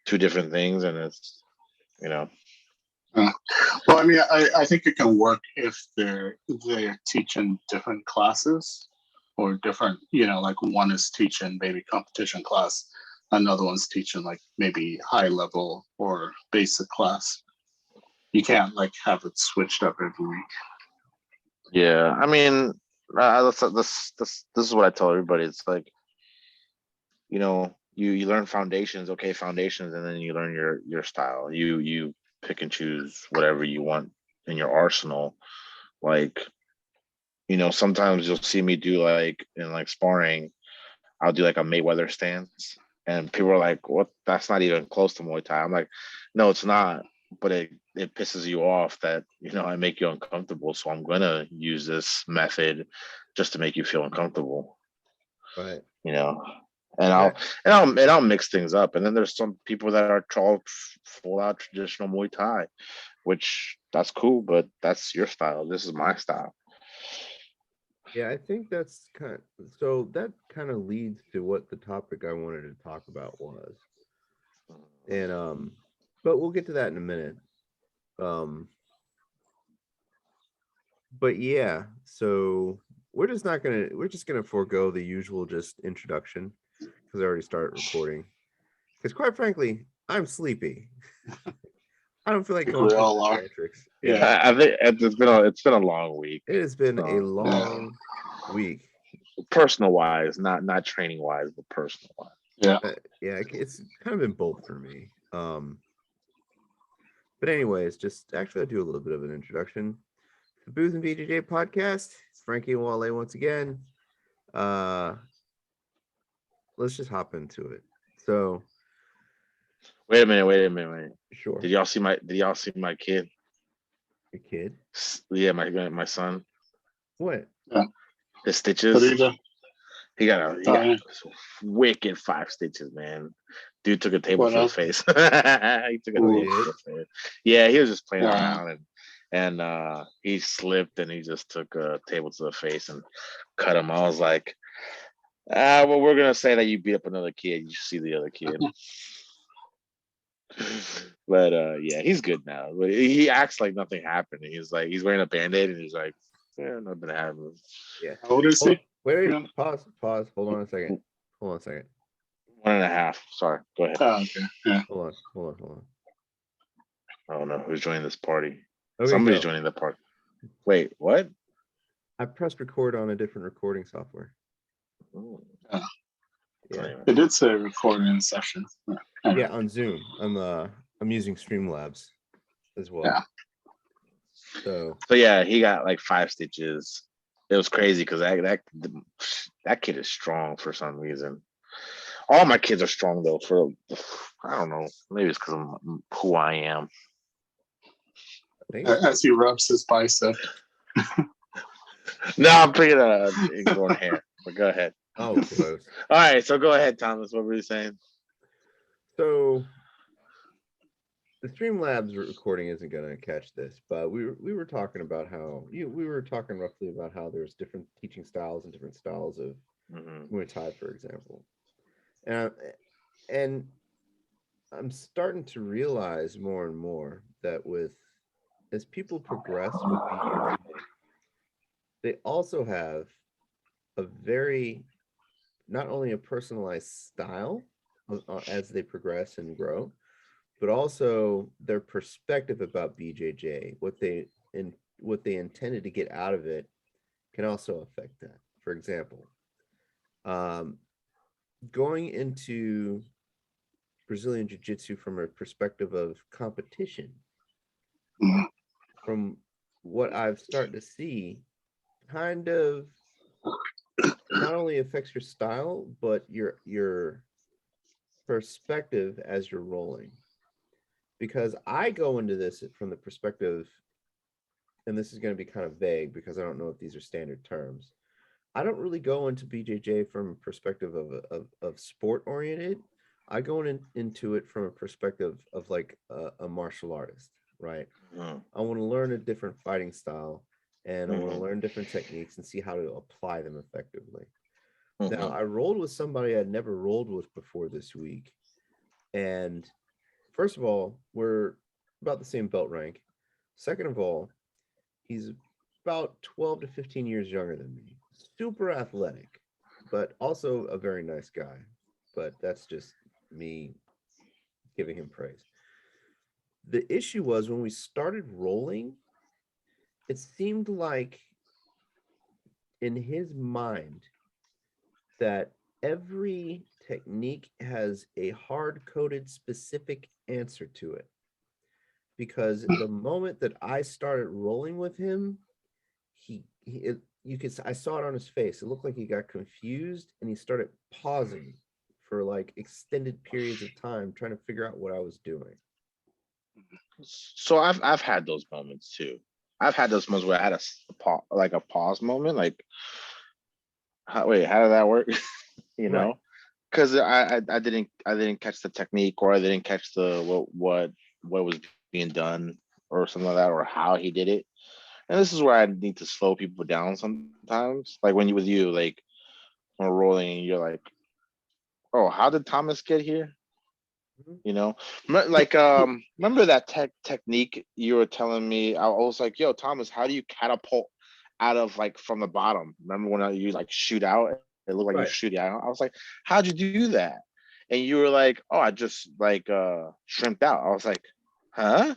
two different things, and it's, you know. Well, I mean, I think it can work if they're teaching different classes or different, like one is teaching maybe competition class, another one's teaching like maybe high level or basic class. You can't like have it switched up every week. Yeah, I mean, this is what I tell everybody. It's like, you learn foundations, okay, foundations, and then you learn your style. You pick and choose whatever you want in your arsenal. Like, sometimes you'll see me do like in like sparring, I'll do like a Mayweather stance, and people are like, "What? That's not even close to Muay Thai." I'm like, "No, it's not." But it pisses you off that I make you uncomfortable, so I'm gonna use this method just to make you feel uncomfortable. Right. You know, and I'll mix things up. And then there's some people that are all full out traditional Muay Thai, which that's cool, but that's your style. This is my style. Yeah, I think that's so that kind of leads to what the topic I wanted to talk about was. And but we'll get to that in a minute. Um but yeah, so we're just gonna forego the usual just introduction because I already started recording. Because quite frankly, I'm sleepy. I don't feel like going We through all are. theatrics. Yeah. I think it's been a long week. It has been a long week. Personal wise, not training wise, but personal wise. Yeah. Yeah, it's kind of been both for me. But anyways, just actually I'll do a little bit of an introduction. The Booze and BJJ Podcast. It's Frankie and Wale once again. Let's just hop into it. So Wait a minute. sure. Did y'all see my kid? Your kid? Yeah, my son. What? Yeah. His stitches. What do you do? He got a wicked 5 stitches, man. Dude took a table to the face. He took a table to the face. Yeah, he was just playing around and he slipped and he just took a table to the face and cut him. I was like, well, we're gonna say that you beat up another kid. You see the other kid. But yeah, he's good now. But he acts like nothing happened. He's wearing a band-aid and he's like, yeah, nothing happened. Yeah. How old is he? Wait, pause. Hold on a second. 1.5. Sorry, go ahead. Oh, okay. Yeah. Hold on. I don't know who's joining this party. Okay, Somebody's joining the party. Wait, what? I pressed record on a different recording software. Oh. Yeah. It did say recording session. Yeah, on Zoom. I'm using Streamlabs as well. Yeah. So yeah, he got like 5 stitches. It was crazy because that kid is strong for some reason. All my kids are strong though. For I don't know, maybe it's because I'm who I am. As he rubs his bicep. No, I'm pretty ignoring hair. But go ahead. Oh, close. All right, so go ahead, Thomas. What were you saying? So the Streamlabs recording isn't going to catch this, but we were talking about how we were talking roughly about how there's different teaching styles and different styles of Muay Thai, for example. And I'm starting to realize more and more that as people progress with BJJ, they also have a very, not only a personalized style as they progress and grow, but also their perspective about BJJ, what they intended to get out of it, can also affect that. For example, going into Brazilian Jiu-Jitsu from a perspective of competition, from what I've started to see, kind of not only affects your style, but your perspective as you're rolling. Because I go into this from the perspective, and this is going to be kind of vague because I don't know if these are standard terms. I don't really go into BJJ from a perspective of sport oriented. I go into it from a perspective of like a martial artist, right? I want to learn a different fighting style, and I want to learn different techniques and see how to apply them effectively. Now, I rolled with somebody I'd never rolled with before this week, and first of all, we're about the same belt rank. Second of all, he's about 12 to 15 years younger than me. Super athletic, but also a very nice guy. But that's just me giving him praise. The issue was when we started rolling, it seemed like in his mind that every technique has a hard-coded specific answer to it. Because the moment that I started rolling with him, I saw it on his face. It looked like he got confused and he started pausing for like extended periods of time trying to figure out what I was doing. So I've had those moments too. I've had those moments where I had a pause moment, like, wait, how did that work? You Right. know, because I didn't catch the technique, or I didn't catch the what was being done, or something like that, or how he did it. And this is where I need to slow people down sometimes. Like when like when we're rolling, and you're like, oh, how did Thomas get here? Mhm. You know, like remember that technique you were telling me? I was like, yo, Thomas, how do you catapult out of, like, from the bottom? Remember when you like shoot out? It looked like you're Right. shooting out. I was like, how'd you do that? And you were like, oh, I just like shrimped out. I was like, huh?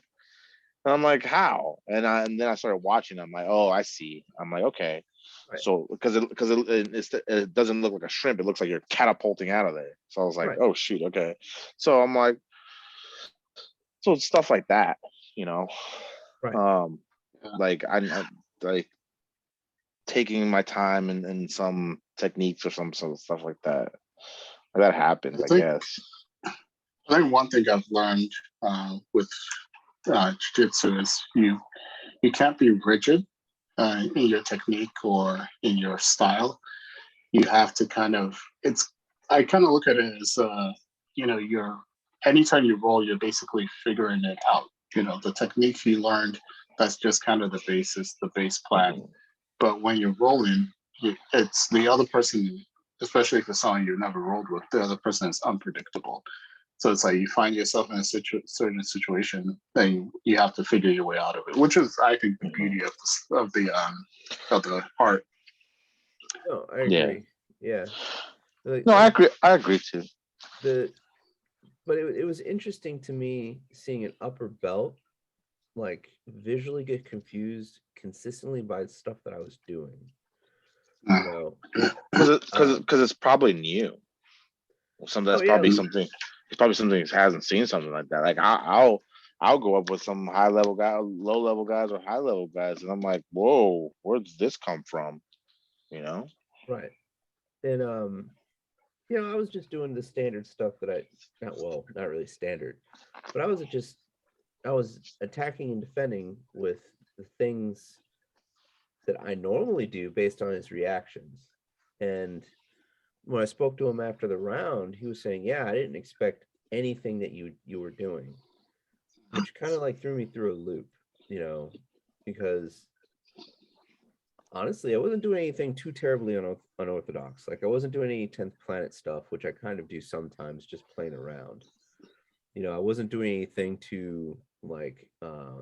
And I'm like, how? And then I started watching. I'm like, oh, I see. I'm like, okay. Right. So it doesn't look like a shrimp. It looks like you're catapulting out of there. So I was like, Right. oh shoot, okay. So I'm like, so stuff like that, you know. Right. Um, Yeah. like I like taking my time in some techniques or some sort of stuff like that. That happens, I guess. I think one thing I've learned with jiu-jitsu is you can't be rigid in your technique or in your style. You have to I kind of look at it as you're anytime you roll, you're basically figuring it out. The technique you learned, that's just kind of the basis, the base plan. But when you're rolling, it's the other person, especially if it's someone you've never rolled with, the other person is unpredictable. So it's like you find yourself in a certain situation, then you have to figure your way out of it, which is, I think, the beauty of the art. No, I Yeah. agree. Yeah. No, I agree. I agree too. But it was interesting to me seeing an upper belt like visually get confused consistently by stuff that I was doing. You know, Because it's probably new. Oh yeah, It's probably something he hasn't seen something like that. Like I'll go up with some high level guy, low level guys, or high level guys, and I'm like, whoa, where does this come from? You know? right. And I was just doing the standard stuff that not really standard, but I was attacking and defending with the things that I normally do based on his reactions. And when I spoke to him after the round, he was saying, "Yeah, I didn't expect anything that you were doing," which kind of like threw me through a loop, because honestly, I wasn't doing anything too terribly unorthodox. Like I wasn't doing any 10th planet stuff, which I kind of do sometimes, just playing around. I wasn't doing anything too like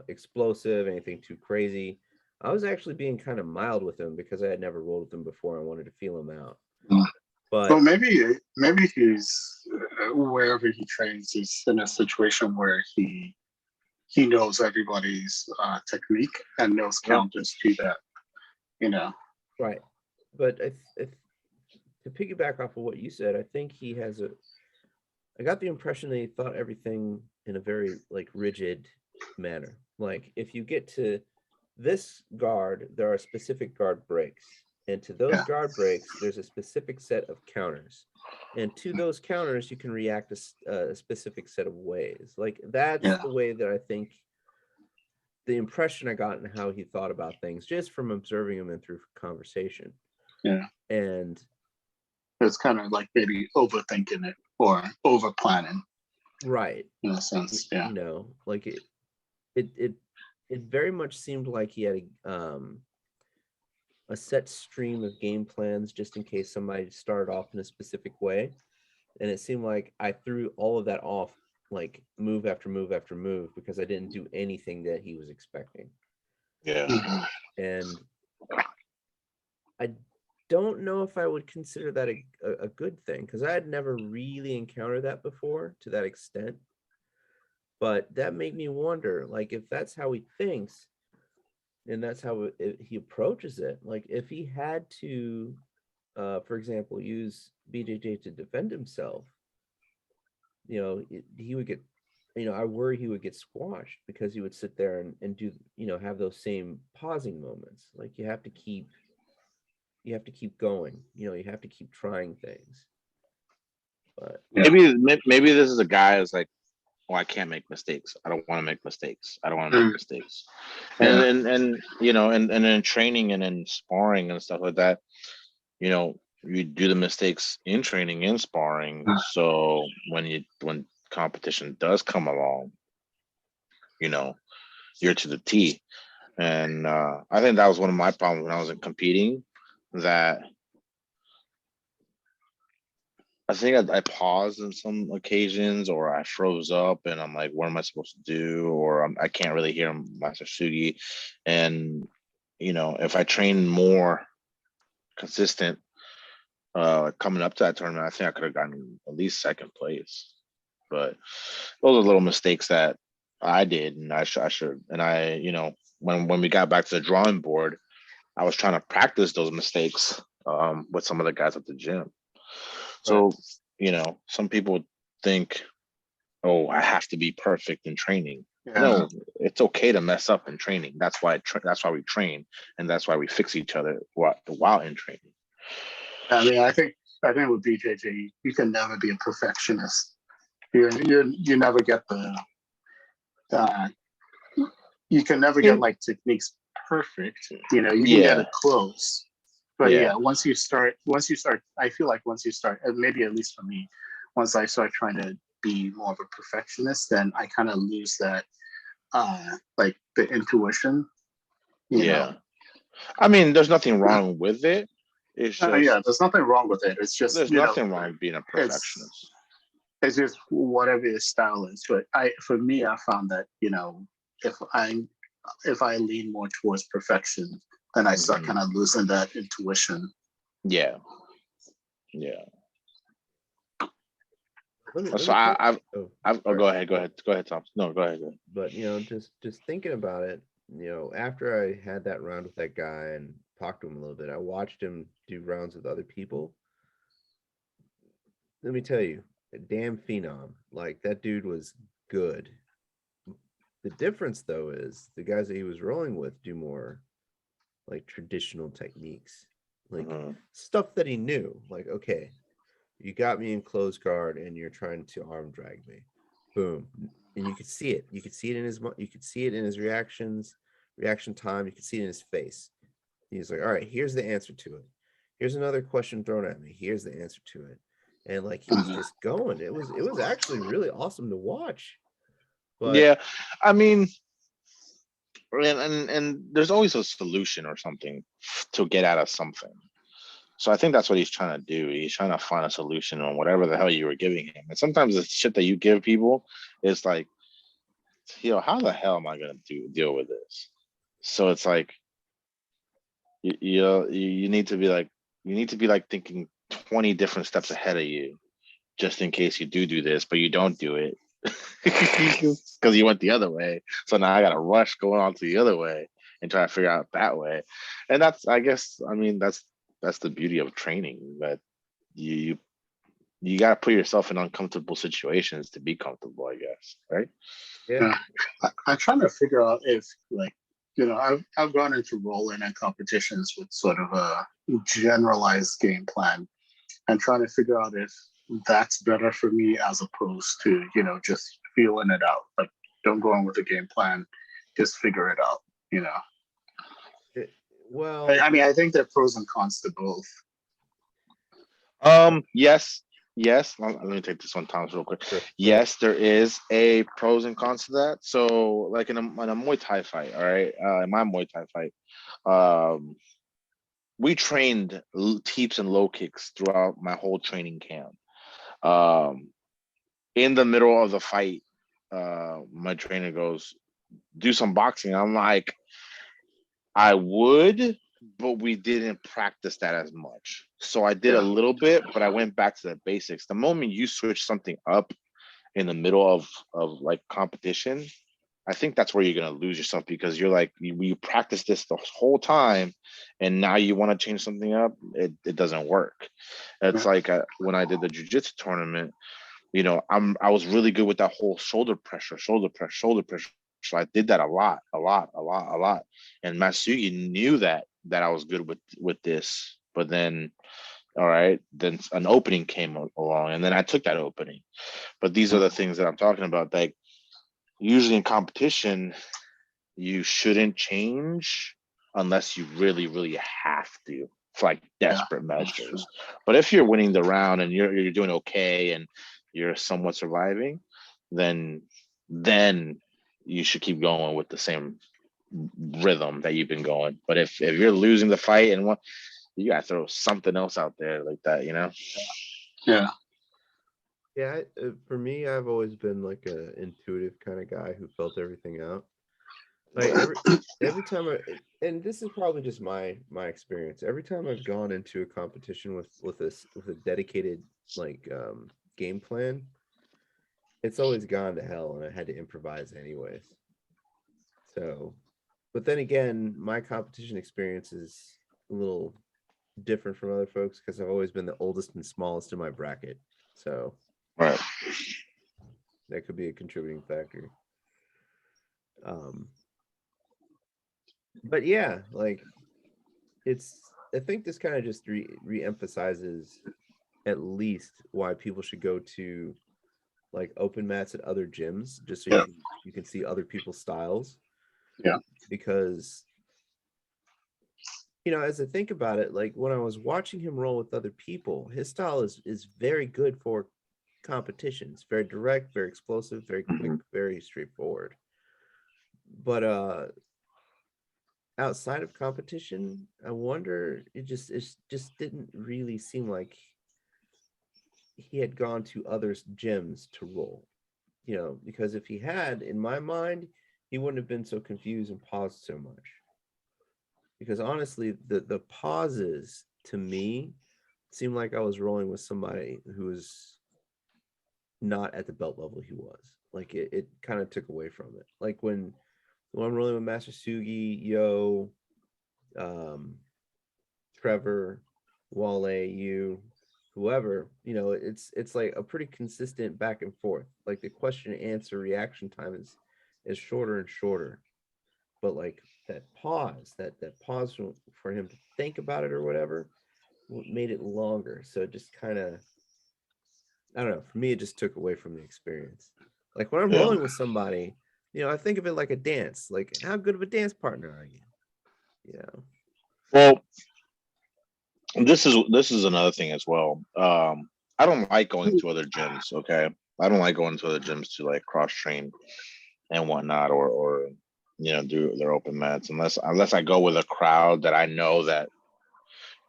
explosive, anything too crazy. I was actually being kind of mild with him because I had never rolled with him before. I wanted to feel him out. But Well, maybe he's wherever he trains, he's in a situation where he knows everybody's technique and knows counters to that. Right. But to piggyback off of what you said, I think I got the impression that he thought everything in a very like rigid manner. Like if you get to this guard, there are specific guard breaks. And to those guard breaks, there's a specific set of counters. And to those counters, you can react a specific set of ways. Like that's the way that I think the impression I got and how he thought about things just from observing him and through conversation. Yeah. And it's kind of like maybe overthinking it or over planning. Right. In a sense. Yeah. Like it very much seemed like he had a set stream of game plans just in case somebody started off in a specific way. And it seemed like I threw all of that off like move after move after move because I didn't do anything that he was expecting. Yeah. And I don't know if I would consider that a good thing because I had never really encountered that before to that extent. But that made me wonder, like, if that's how he thinks and that's how he approaches it, like, if he had to, for example, use BJJ to defend himself, he would get, I worry he would get squashed because he would sit there and do, have those same pausing moments. Like, you have to keep going, you have to keep trying things. But Maybe this is a guy who's like, oh, I can't make mistakes. I don't want to make mistakes. I don't want to make mistakes. Yeah. And and in training and in sparring and stuff like that, you do the mistakes in training and sparring. So when competition does come along, you're to the T. And I think that was one of my problems when I was competing, that I think I paused in some occasions, or I froze up, and I'm like, "What am I supposed to do?" Or I can't really hear Master Sugi. And if I train more consistent, coming up to that tournament, I think I could have gotten at least second place. But those are little mistakes that I did, and I should. And when we got back to the drawing board, I was trying to practice those mistakes with some of the guys at the gym. So, some people think, oh, I have to be perfect in training. Yeah. No, it's okay to mess up in training. That's why we train, and that's why we fix each other while in training. I mean, I think with BJJ, you can never be a perfectionist. You never get you can never get like techniques perfect. You can get it close. But once you start, I feel like once you start, and maybe at least for me, once I start trying to be more of a perfectionist, then I kind of lose that, like the intuition. You know? I mean, there's nothing wrong with it. It's just there's nothing wrong with it. It's just there's nothing wrong with being a perfectionist. It's just whatever your style is. But for me, I found that if I lean more towards perfection, then I start kind of losing that intuition. Yeah. So I've go ahead, Tom. No, go ahead. But just thinking about it, after I had that round with that guy and talked to him a little bit, I watched him do rounds with other people. Let me tell you, a damn phenom. Like, that dude was good. The difference, though, is the guys that he was rolling with do more like traditional techniques, like stuff that he knew. Like, okay, you got me in close guard and you're trying to arm drag me. Boom. And you could see it. You could see it in his reaction time. You could see it in his face. He's like, all right, here's the answer to it. Here's another question thrown at me. Here's the answer to it. And like, he was just going. It was actually really awesome to watch. But I mean, and there's always a solution or something to get out of something. So I think that's what he's trying to do. He's trying to find a solution on whatever the hell you were giving him. And sometimes the shit that you give people is like, how the hell am I going to deal with this? So it's like, you need to be like thinking 20 different steps ahead of you, just in case you do this, but you don't do it because you went the other way. So now I got to rush going on to the other way and try to figure out that way. And that's the beauty of training, that you got to put yourself in uncomfortable situations to be comfortable, I guess. Right? Yeah. I'm trying to figure out if, like, I've gone into rolling and competitions with sort of a generalized game plan, and trying to figure out if that's better for me as opposed to, just feeling it out. Like, don't go on with a game plan, just figure it out, Well, I mean, I think there are pros and cons to both. Yes. Let me take this one, Thomas, real quick. Sure. Yes, there is a pros and cons to that. So, like in a Muay Thai fight, all right, in my Muay Thai fight, we trained teeps and low kicks throughout my whole training camp. in the middle of the fight, my trainer goes, do some boxing. I'm like, I would, but we didn't practice that as much. So I did a little bit, but I went back to the basics. The moment you switch something up in the middle of like competition, I think that's where you're gonna lose yourself, because you're like, you practice this the whole time, and now you want to change something up. It doesn't work. It's like when I did the jiu-jitsu tournament, you know, I was really good with that whole shoulder pressure. So I did that a lot. And Masugi knew that I was good with this. But then, all right, then an opening came along, and then I took that opening. But these are the things that I'm talking about. Like, usually in competition, you shouldn't change unless you really, really have to, for like desperate measures. But if you're winning the round and you're doing okay and you're somewhat surviving, then you should keep going with the same rhythm that you've been going. But if you're losing the fight and what, you gotta throw something else out there like that, you know? Yeah. Yeah, for me, I've always been like a intuitive kind of guy who felt everything out. Like every time and this is probably just my experience. Every time I've gone into a competition with a dedicated like game plan, it's always gone to hell, and I had to improvise anyways. So, but then again, my competition experience is a little different from other folks because I've always been the oldest and smallest in my bracket. So, right, that could be a contributing factor. But yeah, like I think this kind of just re-emphasizes at least why people should go to like open mats at other gyms, just so you can see other people's styles. Yeah. Because, you know, as I think about it, like when I was watching him roll with other people, his style is very good for competitions. Very direct, very explosive, very quick, very straightforward. But outside of competition, I wonder, it just didn't really seem like he had gone to others' gyms to roll, you know, because if he had, in my mind, he wouldn't have been so confused and paused so much. Because honestly, the pauses to me seemed like I was rolling with somebody who was not at the belt level he was. Like it kind of took away from it. Like when I'm rolling with Master Sugi, Yo, Trevor, Wale, you, whoever, you know, it's like a pretty consistent back and forth. Like the question and answer reaction time is shorter and shorter. But like that pause for him to think about it or whatever made it longer. So it just kind of, I don't know, for me it just took away from the experience. Like when I'm rolling with somebody, you know, I think of it like a dance. Like, how good of a dance partner are you? You know. Well, this is another thing as well. I don't like going to other gyms. Okay, I don't like going to other gyms to like cross train and whatnot, or you know, do their open mats, unless I go with a crowd that I know that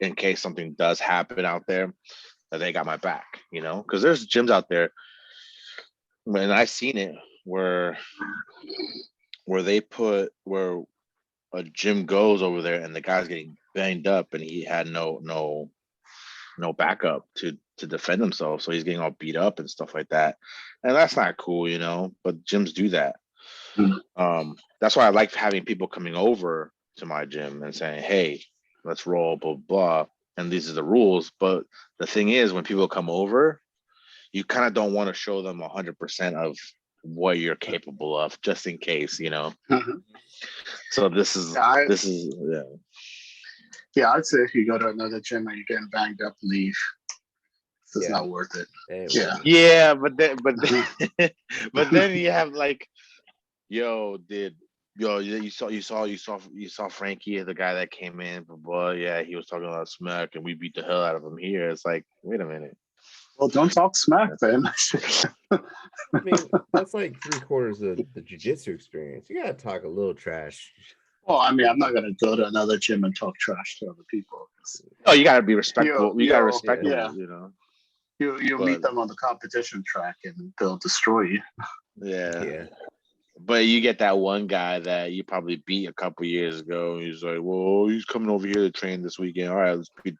in case something does happen out there, that they got my back. You know, because there's gyms out there, and I've seen it where where a gym goes over there and the guy's getting banged up and he had no backup to defend himself, so he's getting all beat up and stuff like that, and that's not cool, you know. But gyms do that. That's why I like having people coming over to my gym and saying, hey, let's roll, blah blah, and these are the rules. But the thing is, when people come over, you kind of don't want to show them 100% of what you're capable of, just in case, you know. So this is yeah, I'd say if you go to another gym and you're getting banged up, leave. It's not worth it. Yeah, but then but then you have like, you saw Frankie, the guy that came in, but boy, yeah, he was talking about smack and we beat the hell out of him here. It's like, wait a minute. Well, don't talk smack then. I mean, that's like 3/4 of the jiu-jitsu experience. You gotta talk a little trash. Well, I mean, I'm not gonna go to another gym and talk trash to other people. Oh, you gotta be respectful. You gotta respect them, you know. You'll meet them on the competition track and they'll destroy you. Yeah. But you get that one guy that you probably beat a couple years ago. And he's like, well, he's coming over here to train this weekend. All right, let's beat,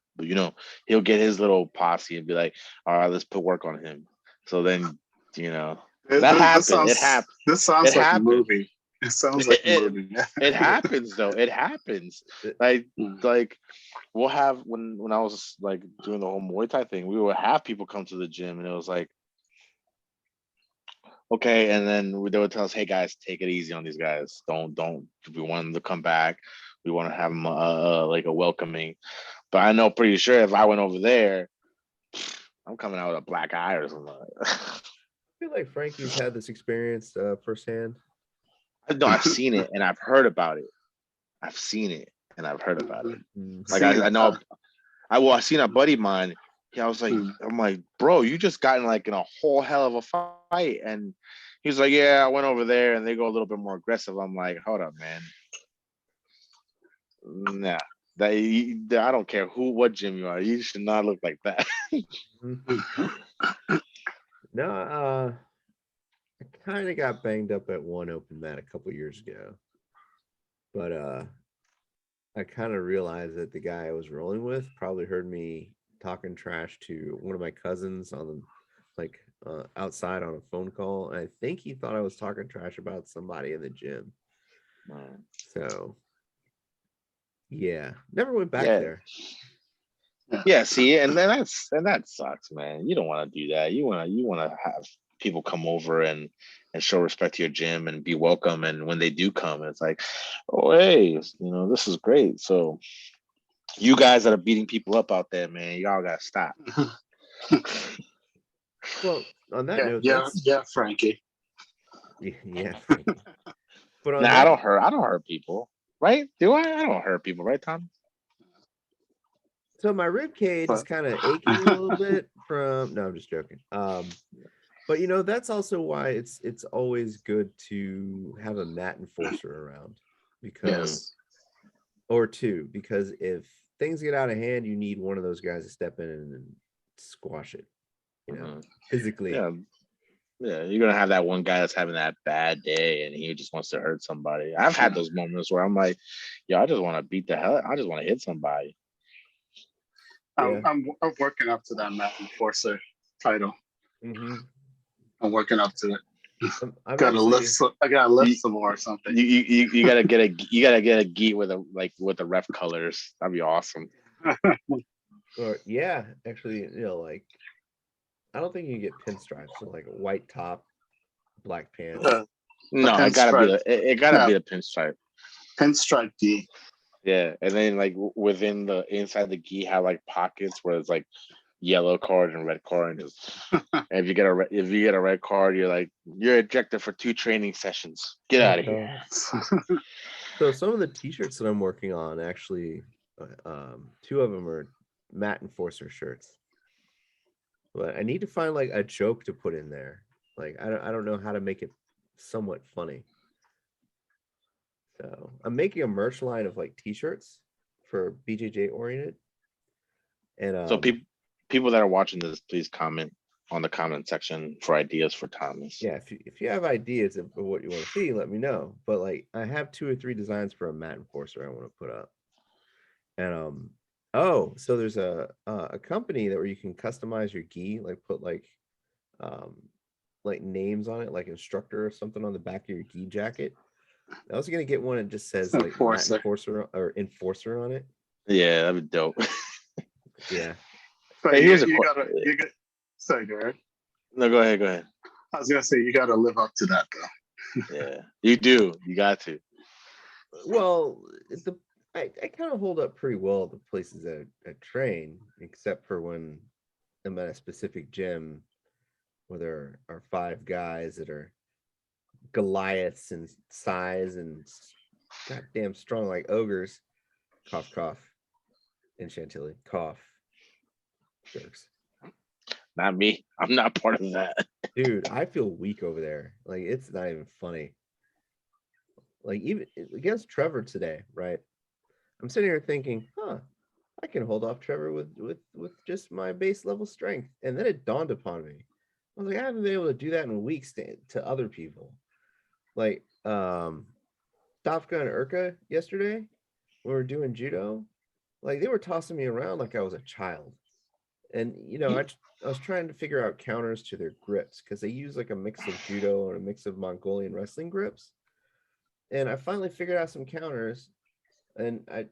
he'll get his little posse and be like, all right, let's put work on him. So then, that happens. It happens. This sounds like a movie. It sounds like a movie. It happens though. It happens. Like we'll have when I was like doing the whole Muay Thai thing, we would have people come to the gym and it was like, okay, and then they would tell us, hey guys, take it easy on these guys. Don't. We want them to come back. We want to have them like a welcoming. But I know pretty sure if I went over there, I'm coming out with a black eye or something. I feel like Frankie's had this experience firsthand. No, I've seen it and I've heard about it. I've seen it and I've heard about it. Like I know, I seen a buddy of mine. Yeah, I was like, I'm like, bro, you just gotten like in a whole hell of a fight, and he's like, yeah, I went over there and they go a little bit more aggressive. I'm like, hold up, man. Nah, I don't care what gym you are. You should not look like that. No, I kind of got banged up at one open mat a couple years ago, but I kind of realized that the guy I was rolling with probably heard me talking trash to one of my cousins on outside on a phone call, and I think he thought I was talking trash about somebody in the gym. So yeah, never went back there. Yeah, see, and that sucks, man. You don't want to do that. You want to have people come over and show respect to your gym and be welcome, and when they do come, it's like, oh hey, this is great. So you guys that are beating people up out there, man, y'all gotta stop. Well, on that note, Frankie. Yeah, Frankie. But I don't hurt people, right? Do I? I don't hurt people, right, Tom? So my rib cage is kind of aching a little bit from. No, I'm just joking. But that's also why it's always good to have a mat enforcer around, because if things get out of hand, you need one of those guys to step in and squash it, physically. Yeah, you're gonna have that one guy that's having that bad day and he just wants to hurt somebody. I've had those moments where I'm like, I just want to beat the hell. I just want to hit somebody. Yeah. I'm working up to that mat enforcer title. I'm working up to it. I gotta lift some more or something. You gotta get a gi with a ref colors. That'd be awesome. Or actually, I don't think you can get pinstripes. So like a white top, black pants. No, it gotta be the pinstripe. Pinstripe gi. Yeah, and then like within the inside the gi have like pockets where it's like yellow card and red card, and if you get a red card, you're ejected for 2 training sessions. Get out of here. So some of the t-shirts that I'm working on, actually, 2 of them are mat enforcer shirts, but I need to find like a joke to put in there. Like I don't know how to make it somewhat funny. So I'm making a merch line of like t-shirts for BJJ oriented, and so people that are watching this, please comment on the comment section for ideas for Thomas. Yeah, if you have ideas of what you want to see, let me know. But like I have 2 or 3 designs for a mat enforcer I want to put up. And so there's a company where you can customize your gi, like put like names on it, like instructor or something on the back of your gi jacket. I was gonna get one that just says like mat enforcer or enforcer on it. Yeah, that'd be dope. Yeah. Hey, here's a question. Sorry, Derek. No, go ahead. I was gonna say you gotta live up to that though. Yeah, you do. You got to. Well, I kind of hold up pretty well at the places that I train, except for when I'm at a specific gym where there are 5 guys that are Goliaths in size and goddamn strong like ogres. Cough, cough. In Chantilly, cough. Jerks. Not me. I'm not part of that. Dude, I feel weak over there. Like, it's not even funny. Like, even against Trevor today, right? I'm sitting here thinking, I can hold off Trevor with just my base level strength. And then it dawned upon me. I was like, I haven't been able to do that in weeks to other people. Like Dafka and Urka yesterday, when we were doing judo, like they were tossing me around like I was a child. And I was trying to figure out counters to their grips because they use like a mix of judo and a mix of Mongolian wrestling grips. And I finally figured out some counters, and I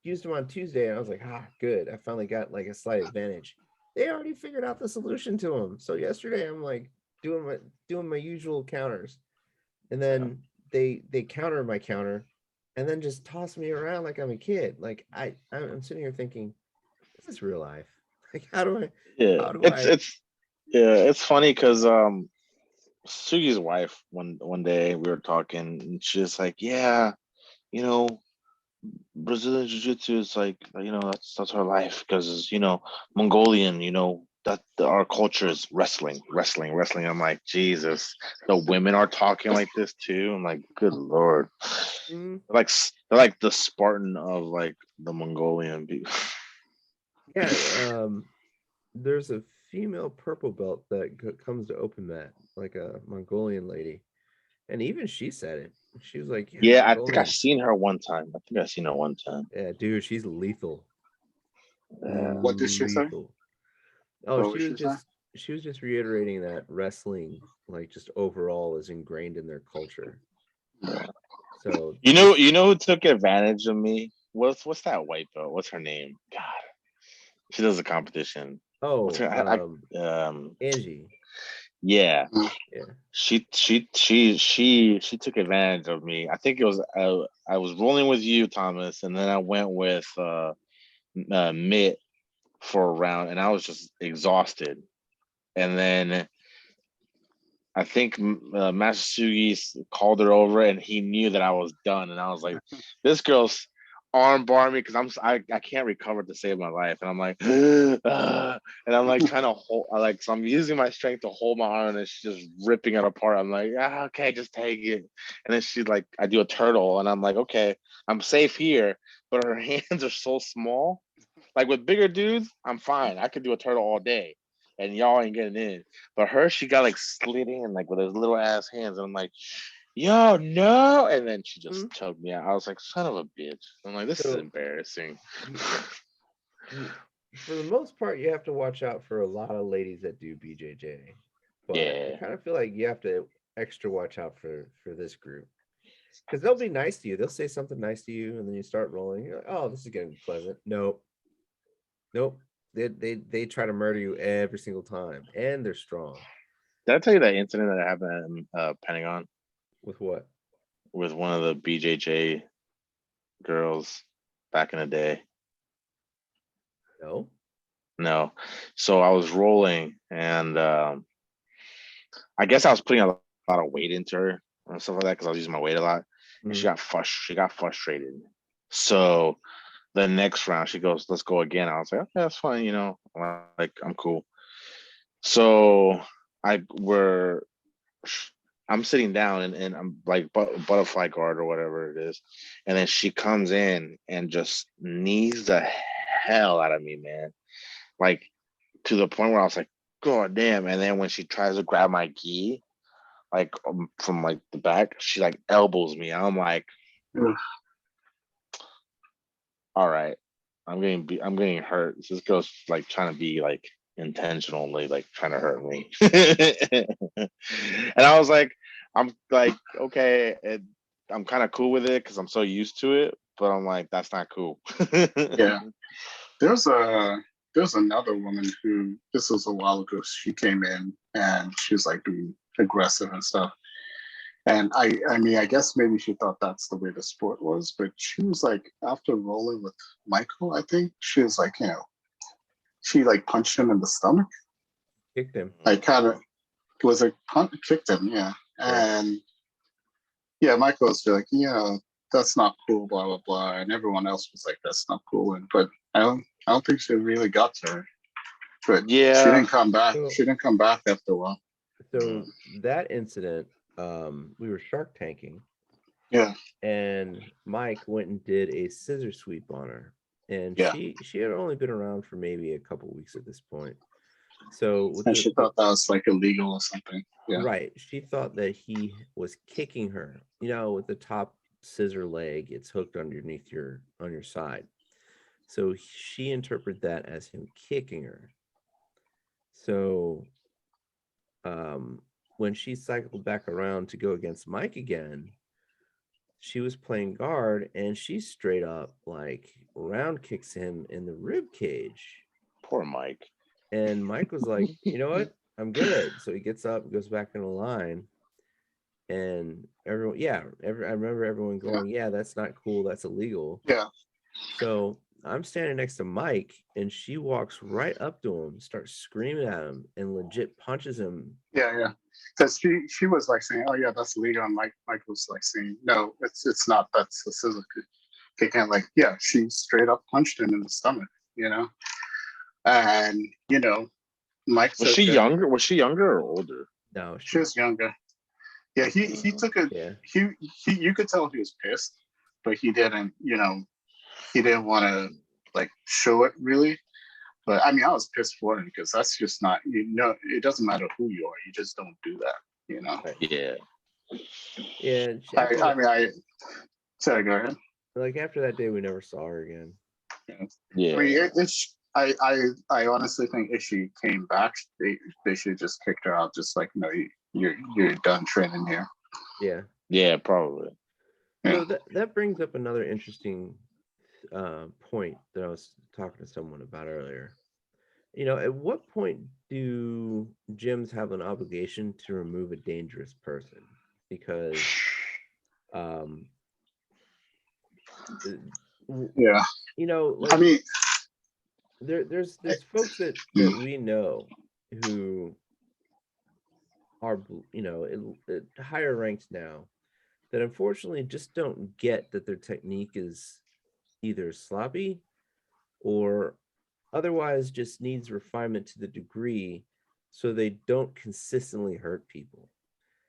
used them on Tuesday, and I was like, good. I finally got like a slight advantage. They already figured out the solution to them. So yesterday I'm like doing my usual counters, and then they counter my counter, and then just toss me around like I'm a kid. Like I'm sitting here thinking, is this real life? Like how do Yeah, I it's funny because Sugi's wife one day we were talking and she's like, yeah, you know, Brazilian Jiu-Jitsu is like, that's her life because Mongolian, that our culture is wrestling. I'm like, Jesus, the women are talking like this too. I'm like, good Lord. Mm, They're like the Spartan of like the Mongolian people. yeah, there's a female purple belt that comes to open mat, like a Mongolian lady, and even she said it. She was like, "Yeah, Yeah, I think I've Mongolians. seen her one time. Yeah, dude, she's lethal, Yeah. What did she say? lethal." Oh, What was she saying? she was just reiterating that wrestling, like just overall, is ingrained in their culture. So You know who took advantage of me? What's that white belt? What's her name? God, she does a competition. What's oh, her? Angie, Yeah, Mm. yeah, she took advantage of me. I think it was I was rolling with you, Thomas, and then I went with Mitt for a round, and I was just exhausted. And then I think Matsugi called her over, and he knew that I was done. And I was like, "This girl's arm bar me because I can't recover to save my life." And I'm like, and I'm like trying to hold, so I'm using my strength to hold my arm, and she's just ripping it apart. I'm like, okay, just take it. And then she's like, I do a turtle, and I'm like, okay, I'm safe here, but her hands are so small. Like with bigger dudes, I'm fine. I could do a turtle all day, and y'all ain't getting in. But her, she got like slid in like with his little ass hands, and I'm like, yo, no. And then she just choked me out. I was like, son of a bitch. I'm like, this is so embarrassing. you, for the most part, you have to watch out for a lot of ladies that do BJJ, but I Yeah. kind of feel like you have to extra watch out for this group because they'll be nice to you. They'll say something nice to you, and then you start rolling. You're like, oh, this is getting pleasant. Nope, nope. They try to murder you every single time, and they're strong. Did I tell you that incident that happened at Pentagon With what? with one of the BJJ girls back in the day? No. No. So I was rolling, and I guess I was putting a lot of weight into her and stuff like that because I was using my weight a lot, and Mm. she got frustrated. So the next round, she goes, "Let's go again." I was like, "Okay, that's fine." Like I'm cool. So I we're I'm sitting down and I'm like butterfly guard or whatever it is, and then she comes in and just knees the hell out of me, man. Like to the point where I was like, God damn. And then when she tries to grab my gi, like from like the back, she like elbows me. I'm like, all right, I'm getting hurt. This girl's like trying to be like intentionally like trying to hurt me. And I was like, I'm like, okay, I'm kind of cool with it because I'm so used to it, but I'm like, that's not cool. Yeah. There's another woman who, this was a while ago, she came in and she was like being aggressive and stuff. And I mean, I guess maybe she thought that's the way the sport was, but she was like, after rolling with Michael, I think she was like, she like punched him in the stomach. Kicked him. Like kind of was like kicked him, yeah. And yeah, Michael was like, that's not cool, blah blah blah, and everyone else was like, that's not cool. But I don't think she really got to her. But Yeah, she didn't come back. So- She didn't come back after a while. So that incident, we were shark tanking. Yeah. And Mike went and did a scissor sweep on her. and Yeah. she had only been around for maybe a couple weeks at this point. So with And she thought that was like illegal or something. Yeah. right, she thought that he was kicking her. With the top scissor leg, it's hooked underneath on your side. So she interpreted that as him kicking her. So when she cycled back around to go against Mike again, she was playing guard and she straight up like round kicks him in the rib cage. Poor Mike. And Mike was like, you know what? I'm good. So he gets up, goes back in the line, and everyone, I remember everyone going, yeah, that's not cool. That's illegal. Yeah. So I'm standing next to Mike, and she walks right up to him, starts screaming at him, and legit punches him. Yeah. Because she was like saying, "Oh yeah, that's illegal," and Mike was like saying, "No, it's not. That's a scissor kick." And like, yeah, she straight up punched him in the stomach. And Mike Was took she it. younger? Was she younger or older? No, She was younger. Yeah, he took it. Yeah. He you could tell he was pissed, but he didn't. He didn't want to like show it really. But I mean, I was pissed for him because that's just not. It doesn't matter who you are. You just don't do that. Right. Yeah. Yeah. And Sorry, go ahead. like after that day, we never saw her again. Yeah. I mean, I honestly think if she came back, they should just kicked her out. Just like, no, you're done training here. Yeah. Yeah, probably. So that brings up another interesting point that I was talking to someone about earlier. At what point do gyms have an obligation to remove a dangerous person? Because Yeah. like, I mean, there's folks that we know who are at higher ranks now that unfortunately just don't get that their technique is either sloppy or otherwise just needs refinement to the degree so they don't consistently hurt people.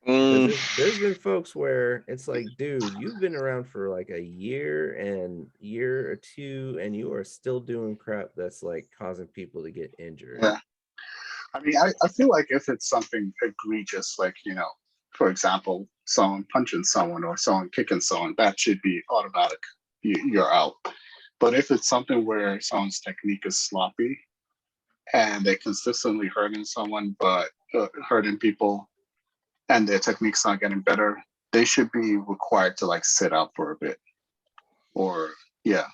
There's been folks where it's like, dude, you've been around for like a year or two, and you are still doing crap that's like causing people to get injured. Yeah. I mean, I feel like if it's something egregious, like, for example, someone punching someone or someone kicking someone, that should be automatic. You're out. But if it's something where someone's technique is sloppy and they're consistently hurting someone, but hurting people, and their technique's not getting better, they should be required to like sit out for a bit. Or yeah.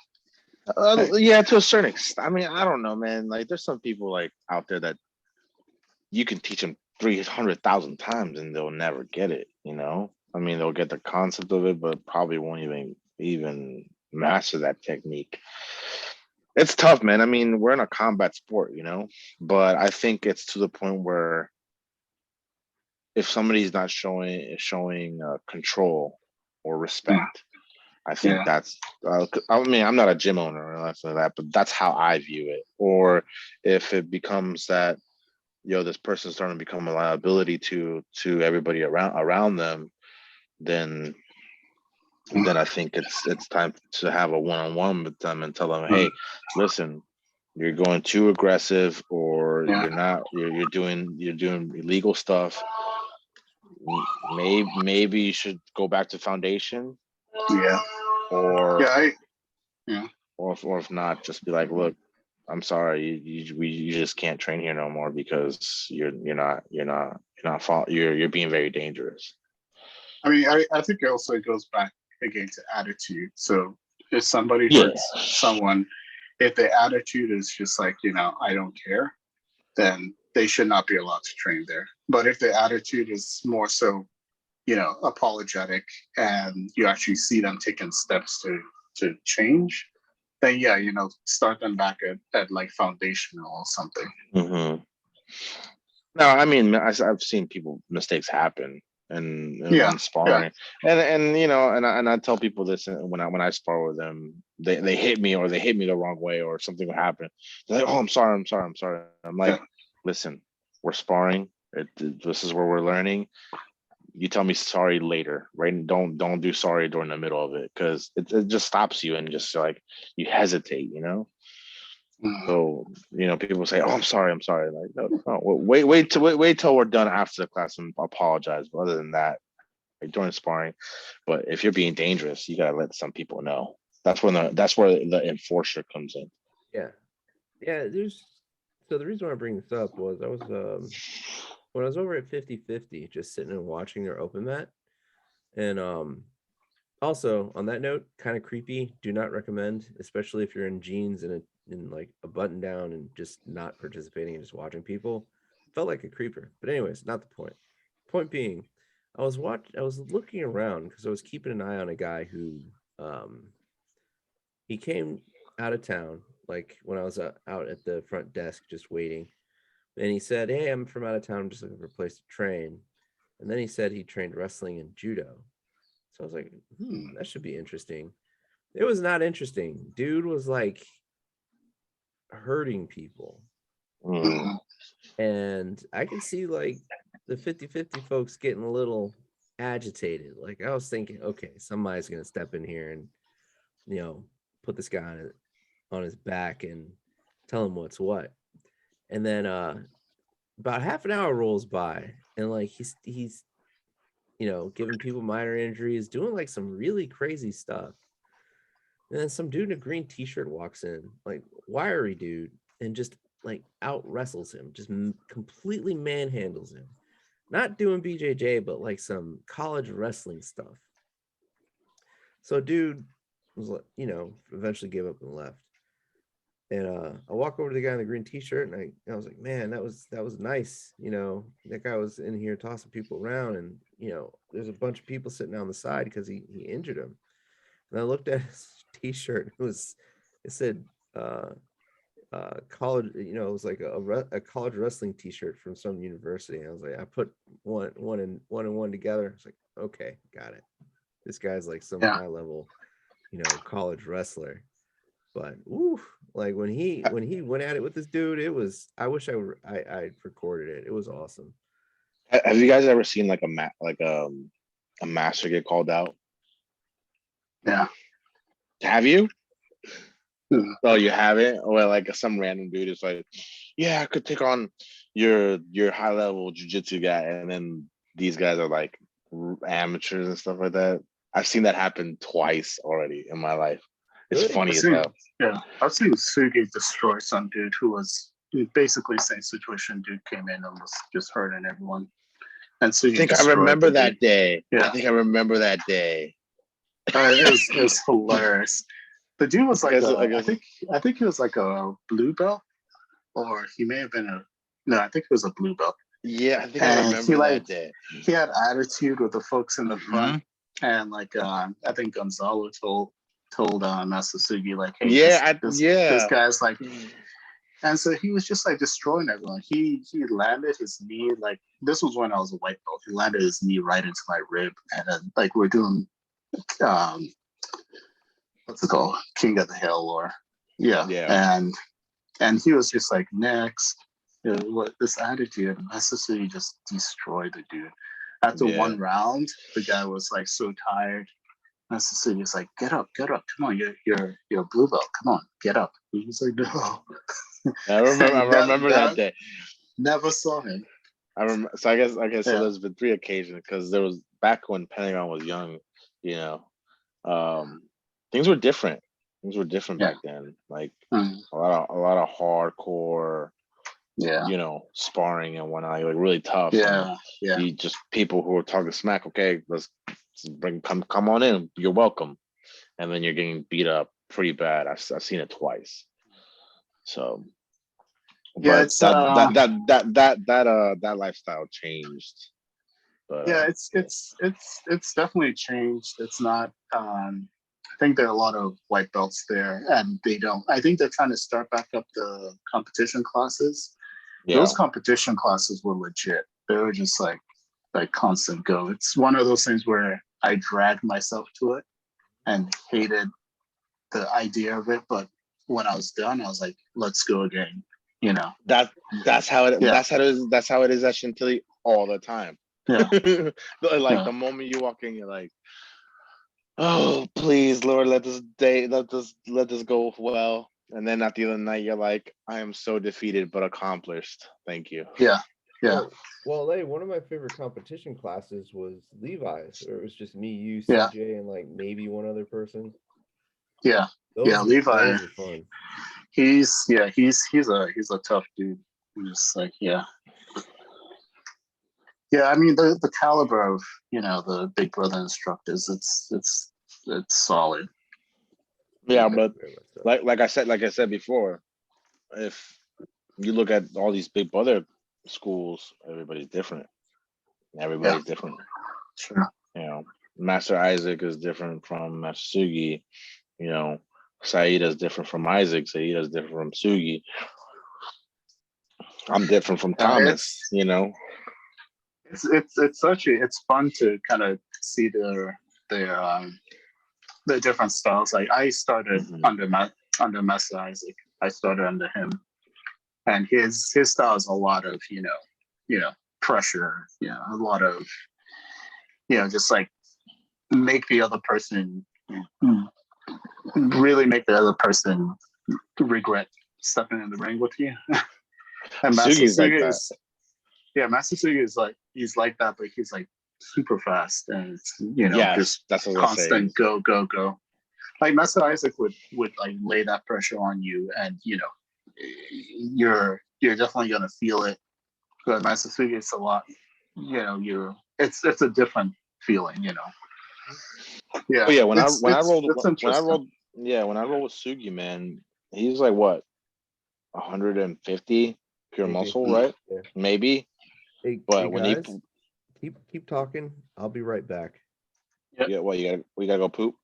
Yeah, to a certain extent. I mean, I don't know, man. Like, there's some people like out there that you can teach them 300,000 times and they'll never get it. I mean, they'll get the concept of it, but probably won't even master that technique. It's tough, man. I mean, we're in a combat sport, but I think it's to the point where if somebody's not showing control or respect, I think that's. I mean, I'm not a gym owner or anything like that, but that's how I view it. Or if it becomes that, this person's starting to become a liability to everybody around them, then I think it's time to have a one-on-one with them and tell them, hey, listen, you're going too aggressive, or you're doing illegal stuff. Maybe you should go back to foundation. Yeah. Or yeah. Or if not, just be like, look, I'm sorry, you just can't train here no more because you're being very dangerous. I mean, I think it also goes back again to attitude. So if somebody hurts someone, if their attitude is just like, I don't care, then they should not be allowed to train there. But if their attitude is more so, apologetic, and you actually see them taking steps to change, then start them back at like foundational or something. Mm-hmm. No, I mean, I've seen mistakes happen and sparring, and I tell people this when I spar with them, they hit me or they hit me the wrong way or something will happen. They're like, oh, I'm sorry. I'm like, listen, we're sparring. This is where we're learning. you tell me sorry later, right? Don't do sorry during the middle of it, because it just stops you and just like you hesitate, you know. So people say, "Oh, I'm sorry." Like, no, wait till we're done after the class and apologize. But other than that, like during sparring, but if you're being dangerous, you gotta let some people know. That's where the enforcer comes in. Yeah. So the reason why I bring this up was when I was over at 50/50, just sitting and watching their open mat, and also on that note, kind of creepy. Do not recommend, especially if you're in jeans and in like a button down and just not participating and just watching people. Felt like a creeper, but anyways, not the point. Point being, I was looking around because I was keeping an eye on a guy who he came out of town, like when I was out at the front desk just waiting. And he said, "Hey, I'm from out of town. I'm just looking for a place to train." And then he said he trained wrestling and judo. So I was like, that should be interesting. It was not interesting. Dude was like hurting people. And I can see like the 50/50 folks getting a little agitated. Like I was thinking, okay, somebody's going to step in here and, put this guy on his back and tell him what's what. And then about half an hour rolls by and like he's giving people minor injuries, doing like some really crazy stuff. And then some dude in a green t-shirt walks in, like wiry dude, and just like out wrestles him, just completely manhandles him. Not doing BJJ, but like some college wrestling stuff. So dude was like, eventually gave up and left. And I walk over to the guy in the green t-shirt and I was like, man, that was nice. That guy was in here tossing people around and, there's a bunch of people sitting on the side because he injured him. And I looked at his t-shirt. It said college, it was like a college wrestling t-shirt from some university. And I was like, I put one and one together. It's like, okay, got it. This guy's like some high level, college wrestler. But like when he went at it with this dude, it was. I wish I recorded it. It was awesome. Have you guys ever seen like a master get called out? Yeah. Have you? Oh, you haven't? Or like some random dude is like, yeah, I could take on your high level jujitsu guy, and then these guys are like amateurs and stuff like that. I've seen that happen twice already in my life. It's funny as hell. Yeah, I've seen Sugi destroy some dude who was basically same situation. Dude came in and was just hurting everyone. And Sugi I think I remember that day. Yeah. I think I remember that day. It was hilarious. The dude was like, I think he was like a blue belt, or he may have been I think he was a blue belt. Yeah, I think I remember that day. He had attitude with the folks in the front, and like I think Gonzalo told Master Sugi like, hey, this guy's like, and so he was just like destroying everyone. He landed his knee, like this was when I was a white belt. He landed his knee right into my rib, and then like we're doing what's it called, King of the Hill, or and he was just like, next, what this attitude. Master Sugi just destroyed the dude. After one round, the guy was like so tired. Master Sugi's like, get up, come on, you're a blue belt, come on, get up. He was like, no. I remember that day. Never saw him. I remember. So I guess so. There's been 3 occasions because there was back when Pentagon was young. Things were different. Back then. Like a lot of hardcore. Sparring and whatnot, like really tough. You just people who are talking smack. Okay, let's come on in. You're welcome. And then you're getting beat up pretty bad. I've seen it twice. So, but it's that lifestyle changed. But it's definitely changed. It's not. I think there are a lot of white belts there, and they don't. I think they're trying to start back up the competition classes. Yeah. Those competition classes were legit. They were just like constant go. It's one of those things where I dragged myself to it and hated the idea of it, but when I was done, I was like, let's go again. That's how it is. That's how it is at Chantilly all the time. Yeah. Like the moment you walk in, you're like, oh please, Lord, let this go well. And then at the end of the night, you're like, I am so defeated but accomplished. Thank you. Yeah. Well, hey, one of my favorite competition classes was Levi's, or it was just me, you, Yeah. CJ, and like maybe one other person. Yeah. Those Levi. were fun. He's a tough dude. Just like yeah. I mean the caliber of the Big Brother instructors, it's solid. Yeah, but like I said before, if you look at all these Big Brother schools, everybody's different. Everybody's different. Sure. Master Isaac is different from Master Sugi. Saida is different from Isaac. Saida is different from Sugi. I'm different from Thomas. It's fun to kind of see their different styles. Like I started under Master Isaac. I started under him, and his style is a lot of pressure. A lot of just like make the other person really make the other person regret stepping in the ring with you. And Master Sugi is Master Sugi is like he's like that, but he's like super fast and just that's constant go. Like Master Isaac would like lay that pressure on you, and you're definitely gonna feel it. But Master Sugi, it's a lot. It's a different feeling. Yeah. Oh, yeah. When I rolled with Sugi, man, he's like what 150 pure muscle, right? Yeah. Maybe. But when guys, keep talking, I'll be right back. Yeah. What we gotta go poop?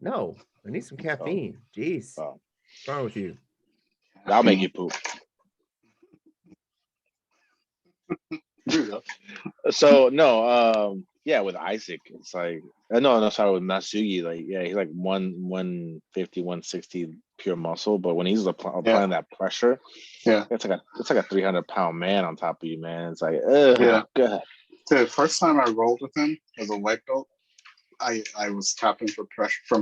No, I need some caffeine. Jeez. Oh. What's wrong with you? I'll make you poop. So no, with Isaac, it's like no, sorry, with Masugi, like he's like 150, 160 pure muscle, but when he's applying that pressure, it's like a 300-pound man on top of you, man. It's like, God. The first time I rolled with him as a white belt, I was tapping from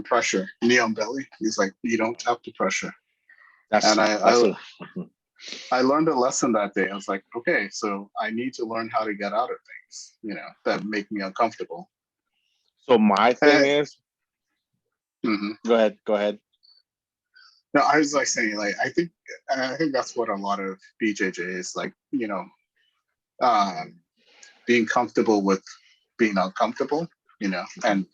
pressure, knee on belly. He's like, you don't tap the pressure. I learned a lesson that day. I was like, okay, so I need to learn how to get out of things, that make me uncomfortable. So my thing is, go ahead. No, I was like saying, like, I think that's what a lot of BJJ is like, being comfortable with being uncomfortable, and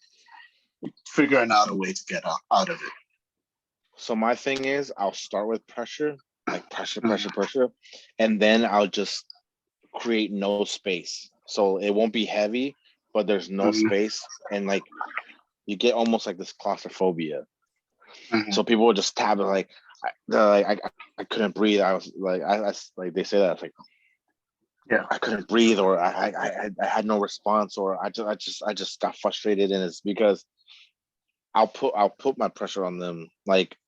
figuring out a way to get out of it. So my thing is, I'll start with pressure, like pressure, and then I'll just create no space. So it won't be heavy, but there's no space, and like you get almost like this claustrophobia. So people will just tap it like I couldn't breathe. I was like I like they say that it's like I couldn't breathe, or I had no response, or I just got frustrated, and it's because I'll put my pressure on them, like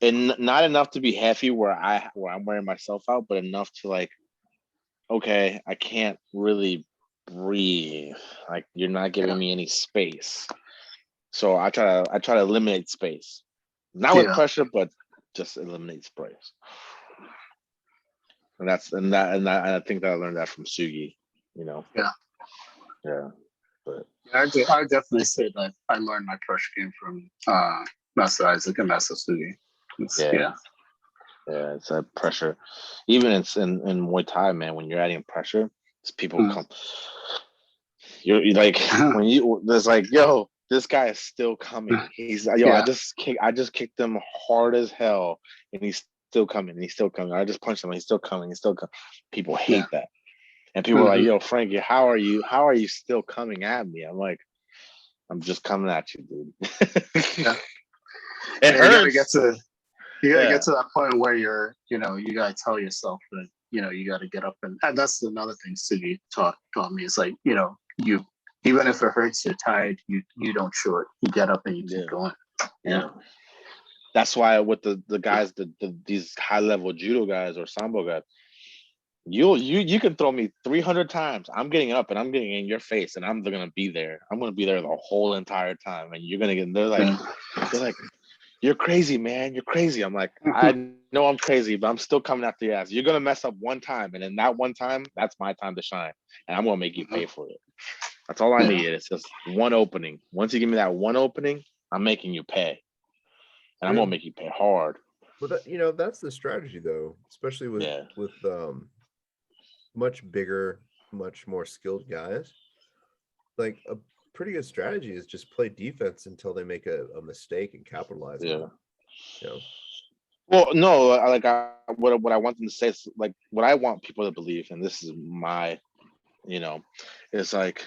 and not enough to be heavy where I'm wearing myself out, but enough to like, okay, I can't really breathe. Like you're not giving me any space. So I try to eliminate space. Not with pressure, but just eliminate space. And I think that I learned that from Sugi, Yeah. But I definitely say that I learned my pressure game from Master Isaac and Master Sugi. Yeah, it's that pressure. Even in Muay Thai, man, when you're adding pressure, people come. You're like when there's like, yo, this guy is still coming. He's I just kicked him hard as hell, and he's still coming. I just punched him, and he's still coming. People hate that, and people are like, yo, Frankie, how are you still coming at me? I'm like, I'm just coming at you, dude. It hurts. You gotta get to that point where you're, you gotta tell yourself that, you gotta get up and that's another thing Sugi taught me is like, you even if it hurts, you're tired, you don't show it. You get up and you keep going. Yeah. That's why with the guys, these high level judo guys or sambo guys, You can throw me 300 times. I'm getting up and I'm getting in your face, and I'm gonna be there. I'm gonna be there the whole entire time, and you're gonna get. They're like, you're crazy, man. You're crazy. I'm like, I know I'm crazy, but I'm still coming after your ass. You're gonna mess up one time, and then that one time, that's my time to shine, and I'm gonna make you pay for it. That's all I need. It's just one opening. Once you give me that one opening, I'm making you pay, and I'm gonna make you pay hard. But that's the strategy, though, especially with much bigger, much more skilled guys. Like a pretty good strategy is just play defense until they make a mistake and capitalize on it. Well, no, what I want them to say is like what I want people to believe, and this is my, it's like,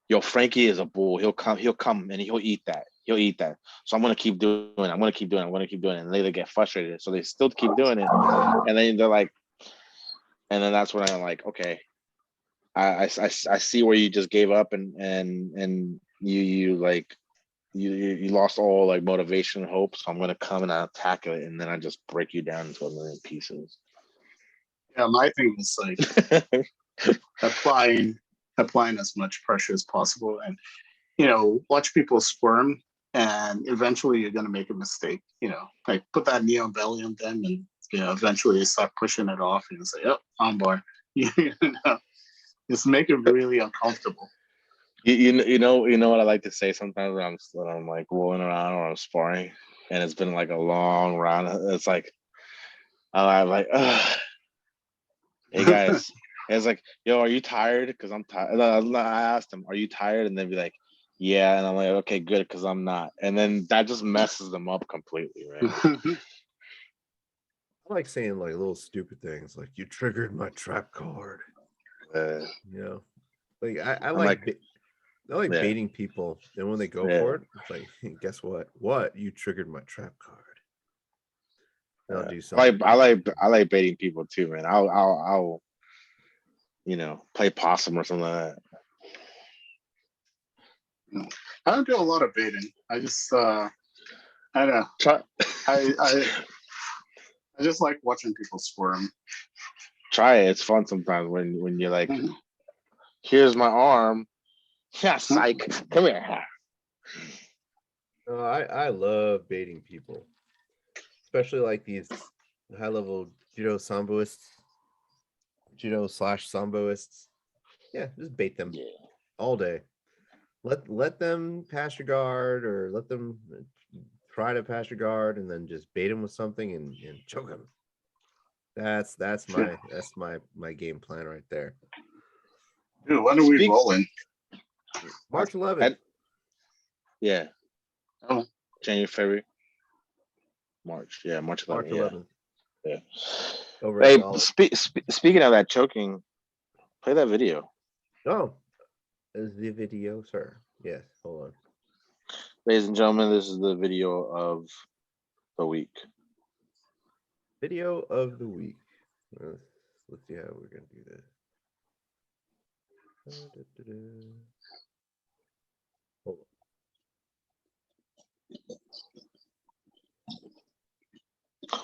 yo, Frankie is a bull. He'll come and he'll eat that. He'll eat that. So I'm gonna keep doing it. I'm gonna keep doing it. I'm gonna keep doing it. And they get frustrated. So they still keep doing it. And then they're like, and then that's when I'm like, okay, I see where you just gave up and you lost all like motivation and hope. So I'm gonna come and I attack it, and then I just break you down into a million pieces. Yeah, my thing is like applying as much pressure as possible, and watch people squirm, and eventually you're gonna make a mistake. Like put that knee on belly on them, and eventually you start pushing it off, and you say, "Oh, arm bar." Just make it really uncomfortable. You know what I like to say sometimes when I'm like rolling around or I'm sparring, and it's been like a long round. It's like I'm like, ugh. Hey guys, it's like, yo, are you tired? Because I'm tired. I asked them, are you tired? And they'd be like, yeah. And I'm like, okay, good, because I'm not. And then that just messes them up completely, right? I like saying like little stupid things like you triggered my trap card. Like I like baiting people, and when they go for it, it's like, guess what? What? You triggered my trap card. I'll do something. I like baiting people too, man. I'll play possum or something like that. I don't do a lot of baiting. I just I don't know. I just like watching people squirm. Try it. It's fun sometimes when you're like, here's my arm. Yeah, psych. Come here. I love baiting people, especially like these high level judo samboists, judo/samboists. Yeah, just bait them all day. Let them pass your guard, or let them try to pass your guard, and then just bait them with something and choke them. That's my game plan right there. Dude, when are we rolling? March 11th. Yeah. Oh. January, February, March. Yeah, March 11th. March 11th. Yeah. Hey, speaking of that choking, play that video. Oh, is the video, sir? Yes. Hold on. Ladies and gentlemen, this is the video of the week. Video of the week. Let's see how we're gonna do this. Hold on.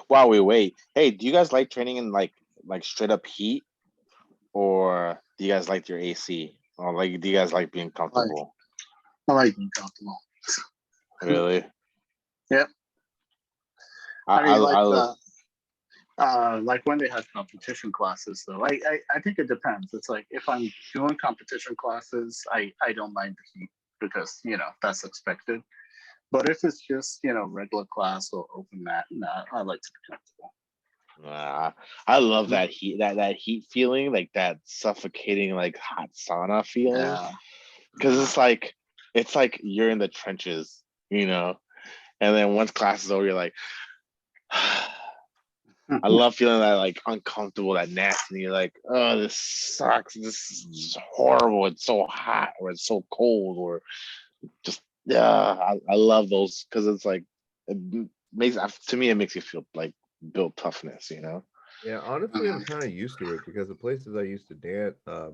While we wait, hey, do you guys like training in like straight up heat, or do you guys like your AC, or like do you guys like being comfortable? I like being comfortable. Really? Yep. Like when they have competition classes, though, I think it depends. It's like if I'm doing competition classes, I don't mind the heat because that's expected. But if it's just regular class or open mat, I like to be comfortable. I love that heat, that heat feeling, like that suffocating, like hot sauna feeling. Because it's like you're in the trenches, and then once class is over, you're like, I love feeling that like uncomfortable, that nasty. And you're like, oh, this sucks. This is horrible. It's so hot, or it's so cold, or just I love those because it's like it makes you feel like build toughness, Yeah, honestly, I'm kind of used to it because the places I used to dance, the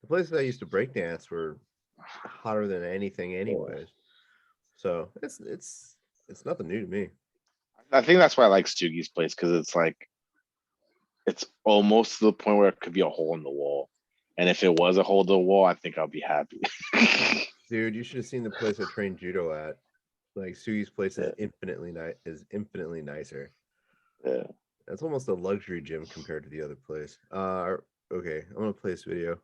places I used to break dance were hotter than anything, anyways. So it's nothing new to me. I think that's why I like Stugie's place, because it's like it's almost to the point where it could be a hole in the wall. And if it was a hole in the wall, I think I'll be happy. Dude, you should have seen the place I trained judo at. Like Sugi's place is Yeah. infinitely nicer. Yeah. That's almost a luxury gym compared to the other place. Okay, I'm gonna play this video.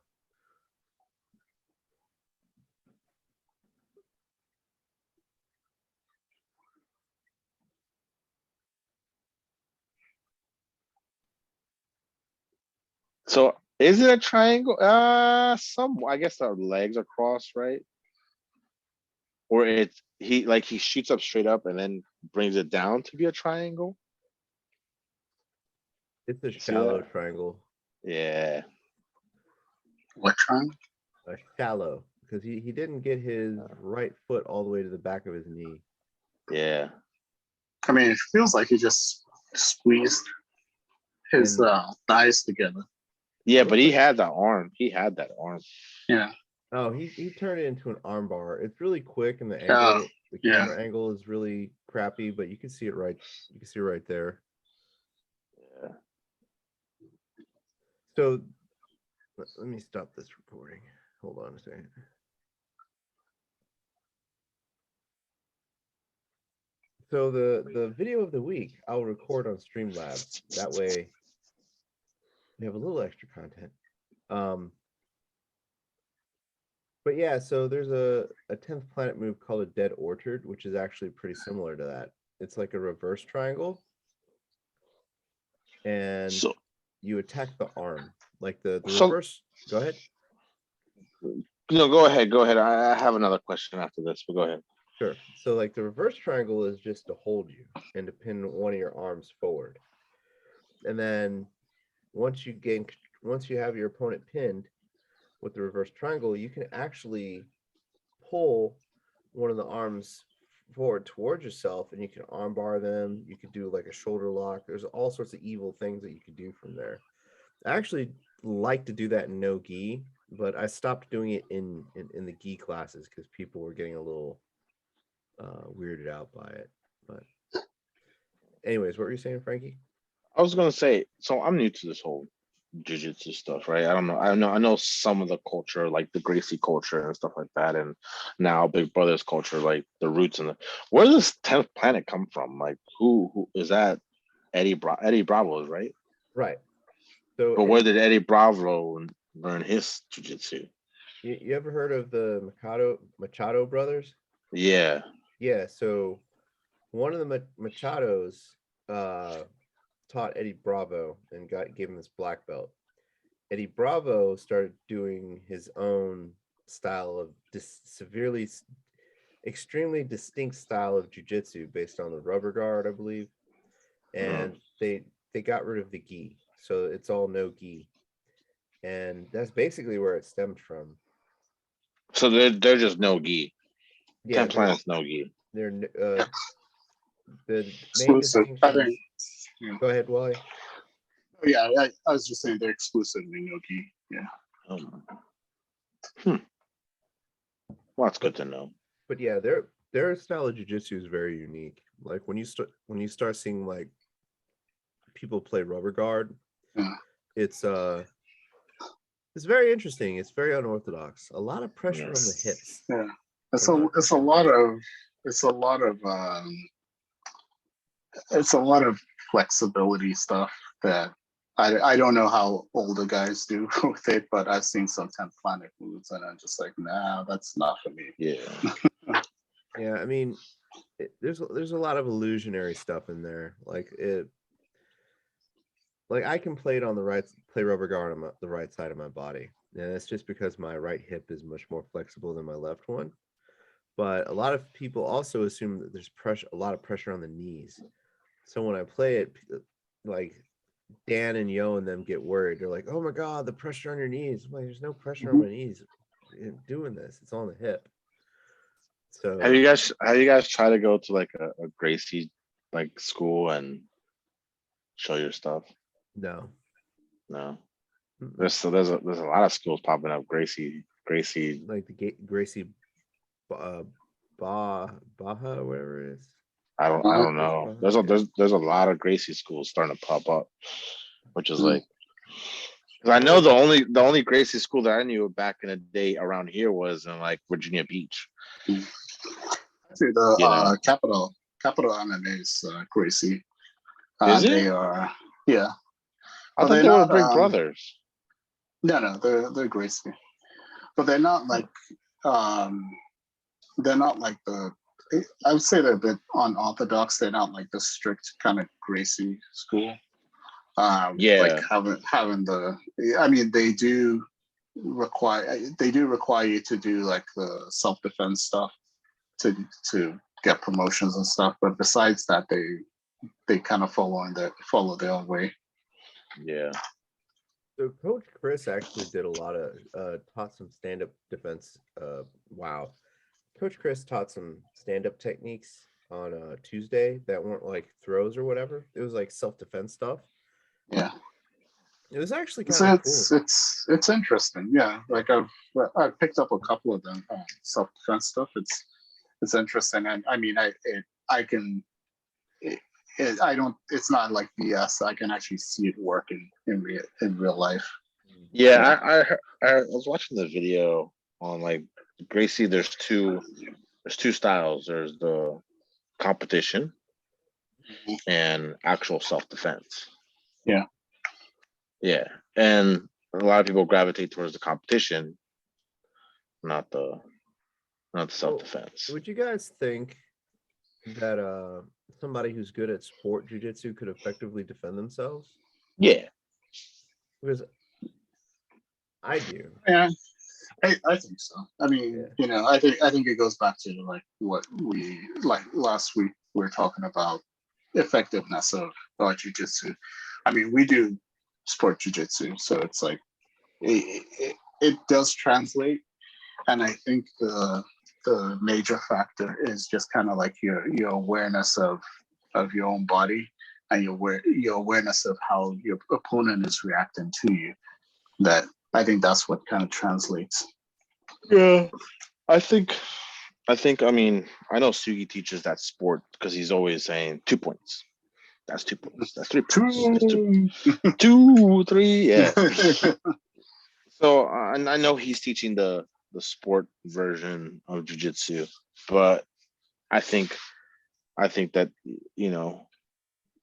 So is it a triangle? I guess the legs are crossed, right? Or it's he shoots up straight up and then brings it down to be a triangle. It's a See shallow that? triangle. Yeah. What triangle? A shallow, because he didn't get his right foot all the way to the back of his knee. Yeah. I mean, it feels like he just squeezed his And- thighs together. Yeah, but he had that arm. He had that arm. Yeah. Oh, he turned it into an arm bar. It's really quick, and the Oh, angle, the yeah. camera angle is really crappy, but you can see it right. You can see it right there. Yeah. So let me stop this recording. Hold on a second. So the video of the week I'll record on Streamlabs. That way we have a little extra content. But yeah, so there's a 10th planet move called a dead orchard, which is actually pretty similar to that. It's like a reverse triangle. And So you attack the arm. Like the So- reverse. Go ahead. no, go ahead. Go ahead. I have another question after this, but go ahead. Sure. So like the reverse triangle is just to hold you and to pin one of your arms forward. And then once you have your opponent pinned with the reverse triangle, you can actually pull one of the arms forward towards yourself and you can arm bar them. You could do like a shoulder lock. There's all sorts of evil things that you could do from there. I actually like to do that in no gi, but I stopped doing it in the gi classes because people were getting a little weirded out by it. But anyways, what were you saying, Frankie? I was gonna say, so I'm new to this whole jiu-jitsu stuff, right? I don't know. I know some of the culture, like the Gracie culture and stuff like that, and now Big Brother's culture, like the roots and where does this 10th planet come from? Like who is that? Eddie Bravo's, right? Right. So But where did Eddie Bravo learn his jiu-jitsu? you ever heard of the Machado brothers? Yeah. Yeah, so one of the Machados taught Eddie Bravo and gave him this black belt. Eddie Bravo started doing his own style of extremely distinct style of jiu-jitsu based on the rubber guard, I believe. And they got rid of the gi, so it's all no gi, and that's basically where it stemmed from. So they're just no gi. Yeah, 10 planets no gi. they're the main Exclusive. I distinction. think. Yeah. Go ahead, Wally. Yeah, I was just saying they're exclusively no-gi. Yeah. Well, that's good to know. But yeah, their style of jiu-jitsu is very unique. Like when you start seeing like people play rubber guard, Yeah. it's very interesting. It's very unorthodox. A lot of pressure on the hips. Yeah. It's a lot of flexibility stuff that I don't know how older guys do with it, but I've seen some 10th planet moves and I'm just like, nah, that's not for me. Yeah. Yeah, I mean, there's a lot of illusionary stuff in there. Like I can play rubber guard on the right side of my body, and it's just because my right hip is much more flexible than my left one. But a lot of people also assume that there's a lot of pressure on the knees. So when I play it, like Dan and Yo and them get worried. They're like, "Oh my God, the pressure on your knees." I'm like, "There's no pressure on my knees doing this. It's on the hip." So Have you guys tried to go to like a Gracie like school and show your stuff? no. No. There's a lot of schools popping up. Gracie. Like the Gracie Baja, whatever it is. I don't know. There's a lot of Gracie schools starting to pop up. which is like, because I know the only Gracie school that I knew back in the day around here was in like Virginia Beach. Actually, the Capital MMA is Gracie. Is it? They are, yeah. I thought they were big brothers. No, they're Gracie, but they're not like the. I would say they're a bit unorthodox. They're not like the strict kind of Gracie school. Like having the. I mean, they do require you to do like the self-defense stuff to get promotions and stuff. But besides that, they kind of follow their own way. Yeah. So Coach Chris actually did a lot of taught some stand-up defense. Wow. Coach Chris taught some stand-up techniques on Tuesday that weren't like throws or whatever. It was like self-defense stuff. Yeah. It was actually kind of cool. It's interesting. Yeah. Like I've picked up a couple of them self-defense stuff. It's interesting. And I mean it's not like BS. I can actually see it working in real life. Yeah, I was watching the video on like Gracie. There's two styles. There's the competition and actual self-defense. Yeah. Yeah. And a lot of people gravitate towards the competition, not the self-defense. Would you guys think that somebody who's good at sport jiu-jitsu could effectively defend themselves? Yeah. Because I do. Yeah, I think so. I mean, I think it goes back to like what we like last week. We were talking about effectiveness of jiu-jitsu. I mean, we do sport jiu-jitsu, so it's like it does translate, and I think the major factor is just kind of like your awareness of your own body and your awareness of how your opponent is reacting to you. That I think that's what kind of translates. Yeah, I think. I mean, I know Sugi teaches that sport because he's always saying 2 points. That's 2 points. That's 3 points. That's 2, 3. Yeah. So and I know he's teaching the sport version of jiu-jitsu, but I think that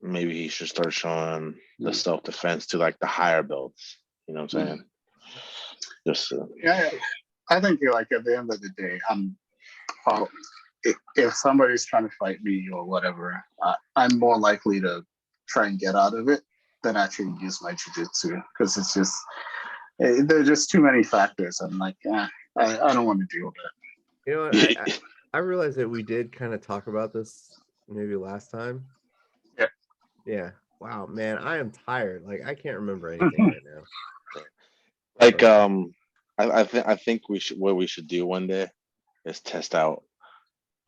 maybe he should start showing the self-defense to like the higher belts. You know what I'm saying? Just I think like at the end of the day, if somebody's trying to fight me or whatever, I'm more likely to try and get out of it than actually use my jiu-jitsu, because it's just there's just too many factors. I'm like, I don't want to deal with it. You know what? I realized that we did kind of talk about this maybe last time. Yeah. Yeah. Wow, man, I am tired. Like I can't remember anything right now. Like I think what we should do one day is test out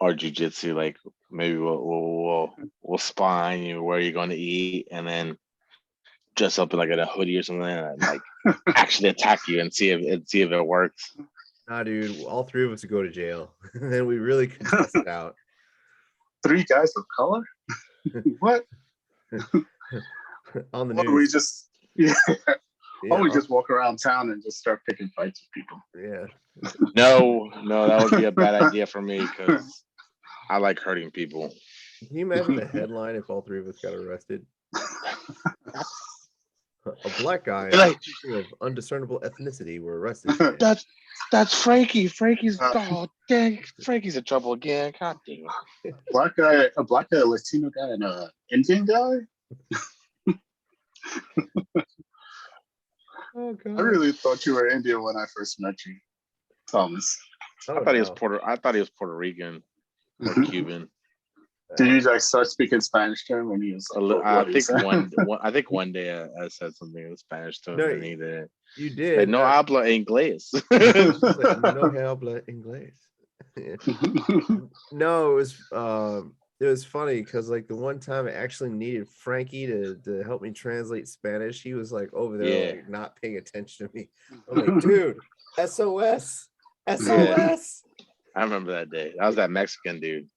our jiu-jitsu. Like maybe we'll spy on you where you're going to eat, and then dress up in like in a hoodie or something, and like actually attack you and see if it works. Nah, dude, all three of us would go to jail. Then we really could test it out. 3 guys of color? What? On the or news. we just or we just walk around town and just start picking fights with people. Yeah. No, that would be a bad idea for me because I like hurting people. Can you imagine the headline if all three of us got arrested? A black guy and people of undiscernible ethnicity were arrested today. That's Frankie. Frankie's dang, Frankie's in trouble again. God damn. A black guy, a Latino guy, and an Indian guy. Oh God. I really thought you were Indian when I first met you, Thomas. I thought he was Puerto Rican or Cuban. Did you like start speaking Spanish to him when he was? I think one day I said something in Spanish to him, and he did. You did. Like, no habla inglés. No habla inglés. No, it was funny because like the one time I actually needed Frankie to help me translate Spanish, he was like over there like not paying attention to me. I'm like, dude, SOS. I remember that day. That was that Mexican dude.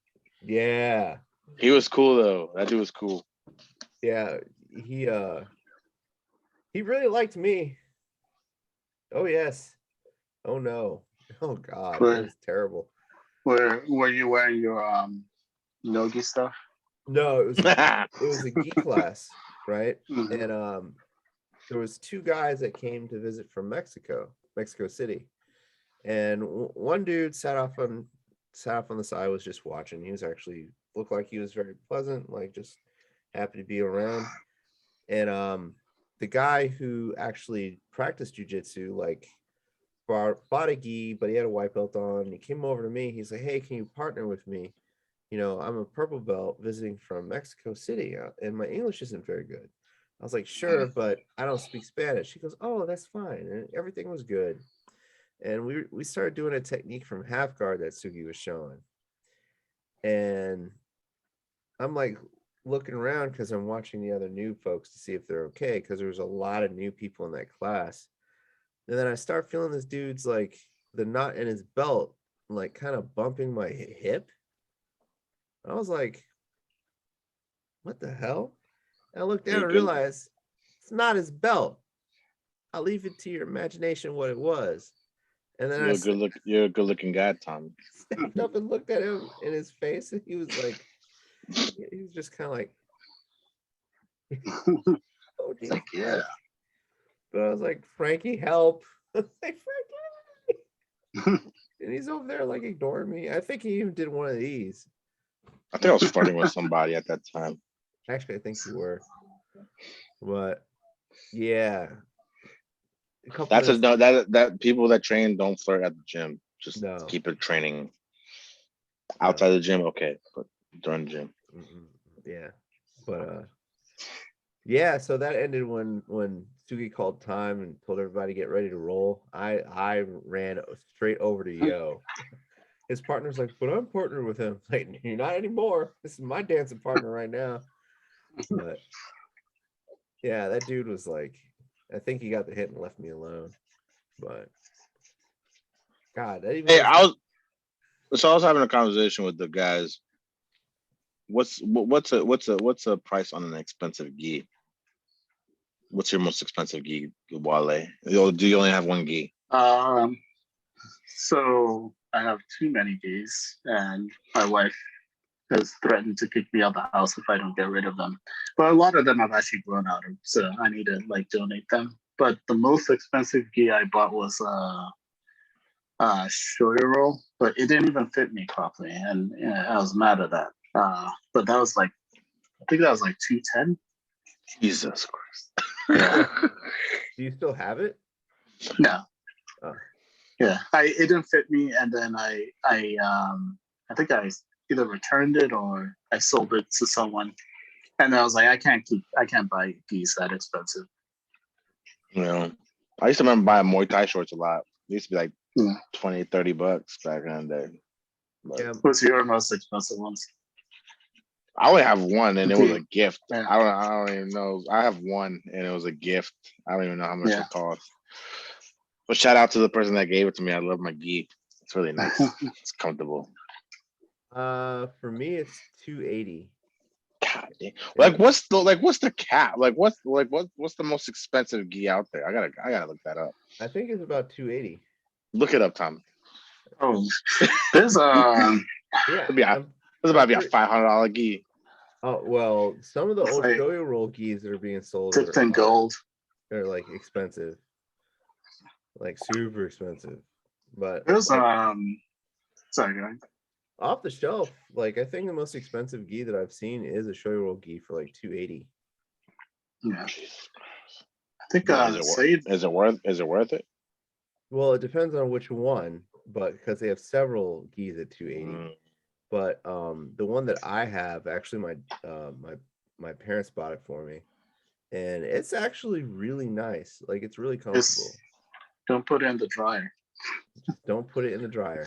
Yeah. He was cool though. That dude was cool. Yeah, he He really liked me. Oh yes. Oh no. Oh God. It Were, was terrible. were you wearing your Nogi stuff? No, it was a gi class, right? Mhm. And there was two guys that came to visit from Mexico City, and one dude sat off on the side, was just watching. He was actually looked like he was very pleasant, like just happy to be around. And the guy who actually practiced jujitsu, like bought a gi, but he had a white belt on. He came over to me. He's like, "Hey, can you partner with me? I'm a purple belt visiting from Mexico City, and my English isn't very good." I was like, "Sure, but I don't speak Spanish." He goes, "Oh, that's fine," and everything was good. And we started doing a technique from half guard that Sugi was showing, and I'm like looking around because I'm watching the other new folks to see if they're okay, because there was a lot of new people in that class. And then I start feeling this dude's like the knot in his belt, like kind of bumping my hip. I was like, "What the hell?" And I looked down You're and good. realized it's not his belt. I'll leave it to your imagination what it was. And then I You're a good looking guy, Tom. stepped up and looked at him in his face, and he was just kind of like, "Oh, It's Jesus like, yeah. Christ." But I was like, "Frankie, help." I was like, "Frankie." And he's over there like ignoring me. I think he even did one of these. I think I was flirting with somebody at that time. Actually, I think you were. But yeah, a couple That's minutes. no that people that train don't flirt at the gym. Just No, keep it training no. outside the gym, okay, but during the gym. Yeah, but yeah. So that ended when Sugi called time and told everybody to get ready to roll. I ran straight over to Yo. His partner's like, "But I'm partnered with him." Like, "You're not anymore. This is my dancing partner right now." But yeah, that dude was like, I think he got the hit and left me alone. But God, that even Hey, was I was having a conversation with the guys. What's a price on an expensive gi? What's your most expensive gi, Wale? Do you only have one gi? So I have too many gis, and my wife has threatened to kick me out of the house if I don't get rid of them. But a lot of them I've actually grown out of, so I need to like donate them. But the most expensive gi I bought was shoulder roll, but it didn't even fit me properly, and I was mad at that. But that was like, I think that was like 210. Jesus Christ. Yeah. Do you still have it? No. Oh. Yeah, it didn't fit me, and then I think I either returned it or I sold it to someone, and I was like, I can't buy geese that expensive. You know, I used to remember buying Muay Thai shorts a lot. They used to be like Yeah. $20-$30 back in the day. But Yeah, What's your most expensive ones? I only have one, and it was a gift. Yeah. I don't even know. I have one, and it was a gift. I don't even know how much Yeah. it cost. But shout out to the person that gave it to me. I love my gi. It's really nice. It's comfortable. for me it's 280. God damn. Yeah. What's the cap? What's the most expensive gi out there? I gotta look that up. I think it's about 280. Look it up, Tom. Oh, there's Yeah, It's about to be a $500 gi. oh well, some of the It's old like shoyu roll gis that are being sold tipped in gold. are like expensive, like super expensive. But There's like, sorry, guys. off the shelf, like I think the most expensive gi that I've seen is a shoyu roll gi for like 280. Yeah, I think Is it worth it? Well, it depends on which one, but because they have several gis at 280. Mm. But the one that I have, actually my parents bought it for me, and it's actually really nice. Like, it's really comfortable. Don't put it in the dryer. Just don't put it in the dryer.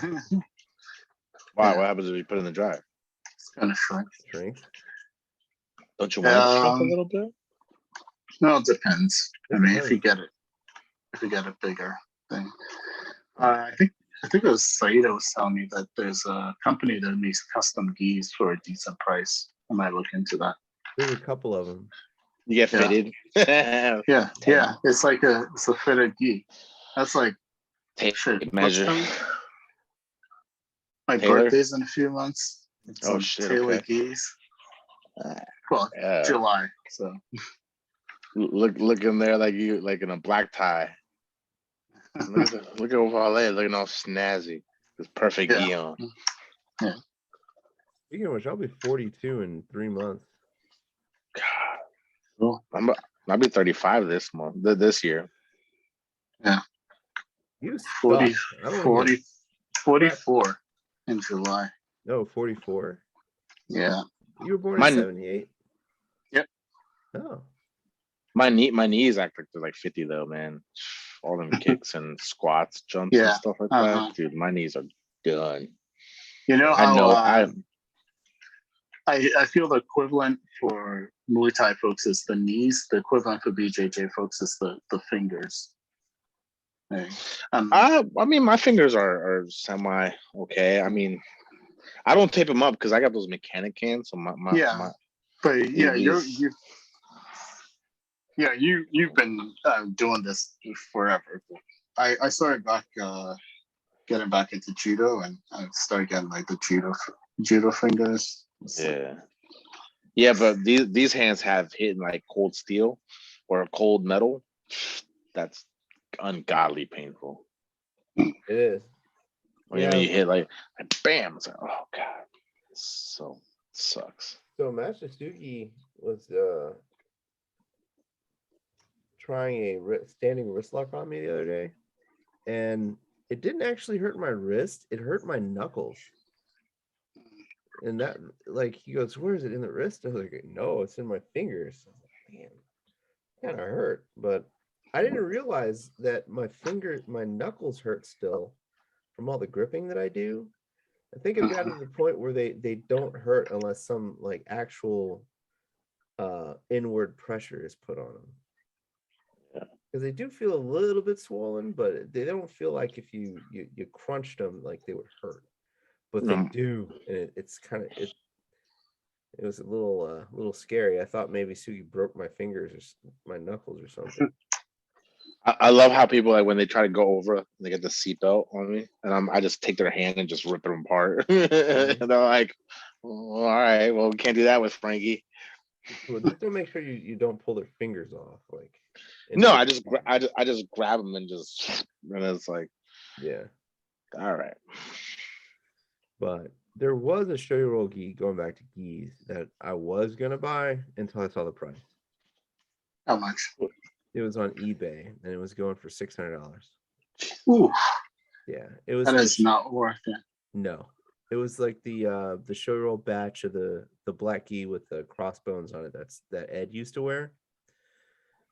Why? Yeah. What happens if you put it in the dryer? It's gonna shrink. Shrink. Don't you want it to shrink a little bit? No, it depends. I mean, if you depends. get a bigger thing. I think it was Saida was telling me that there's a company that makes custom gis for a decent price. I might look into that. There's a couple of them. You get fitted. Yeah. It's like it's a fitted gi. That's like Tape shit. measure. My Taylor? birthday's in a few months. Oh, Some shit, Taylor okay. gis. Well, July. So look in there like you like in a black tie. Look at Wale looking all snazzy. This perfect gi on. Yeah. Speaking of which, I'll be 42 in 3 months. God. Cool. I'll be 35 this month. This year. Yeah. You 40, suck. I don't 40, even... 44 in July. No, 44. Yeah. You were born in 78. Yep. Oh. My knees act like they're like 50 though, man. All them kicks and squats, jumps and stuff like that. Dude, my knees are done. You know how I feel the equivalent for Muay Thai folks is the knees. The equivalent for BJJ folks is the fingers. I mean, my fingers are semi okay. I mean, I don't tape them up because I got those mechanic hands. So you've been doing this forever. I started getting back into judo, and I started getting like the judo fingers. Yeah, but these hands have hit like cold steel or cold metal. That's ungodly painful. It is. When you hit like bam, it's like, oh god, so sucks. So Master Sugi was trying a standing wrist lock on me the other day, and it didn't actually hurt my wrist, it hurt my knuckles. And that, like, he goes, where is it, in the wrist? I was like, no, it's in my fingers. I was like, man, kind of hurt. But I didn't realize that my knuckles hurt still from all the gripping that I do. I think I've gotten to the point where they don't hurt unless some like actual inward pressure is put on them. Because they do feel a little bit swollen, but they don't feel like if you crunched them like they would hurt. But they do, and it's kind of it was a little scary. I thought maybe Sugi broke my fingers or my knuckles or something. I love how people, like, when they try to go over, they get the seatbelt on me, and I just take their hand and just rip them apart. And they're like, all right, well, we can't do that with Frankie. Well, just to make sure you don't pull their fingers off, like. No, I just grab them and it's like, yeah, all right. But there was a shoyu roll gi, going back to gis, that I was gonna buy until I saw the price. How much? It was on eBay and it was going for $600. Ooh. Yeah, it was. That is not worth it. No, it was like the shoyu roll batch of the black gi with the crossbones on it. That Ed used to wear.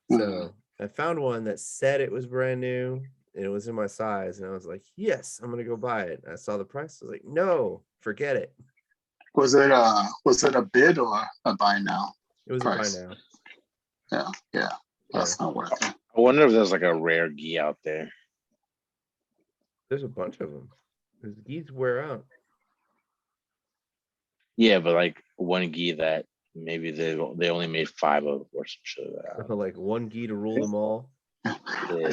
So I found one that said it was brand new. And it was in my size, and I was like, yes, I'm gonna go buy it. And I saw the price. I was like, no, forget it. Was it a bid or a buy now? It was price. A buy now. Yeah. That's not worth it. I wonder if there's like a rare gi out there. There's a bunch of them. Because gis wear out. Yeah, but like one gi that maybe they only made 5 of or some shit like that. Like one gi to rule them all. Yeah. I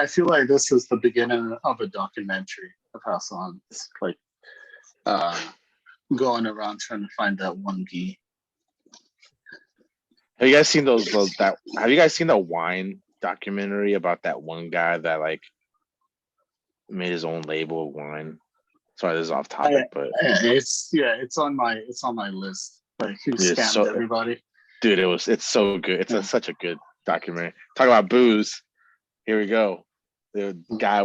feel like this is the beginning of a documentary of Hassan. It's like going around trying to find that one gi. Have you guys seen have you guys seen the wine documentary about that one guy that like made his own label of wine? Sorry, this is off topic, but it's on my list. Like, he scammed everybody. Dude, it's so good. It's such a good documentary. Talk about booze. Here we go. The guy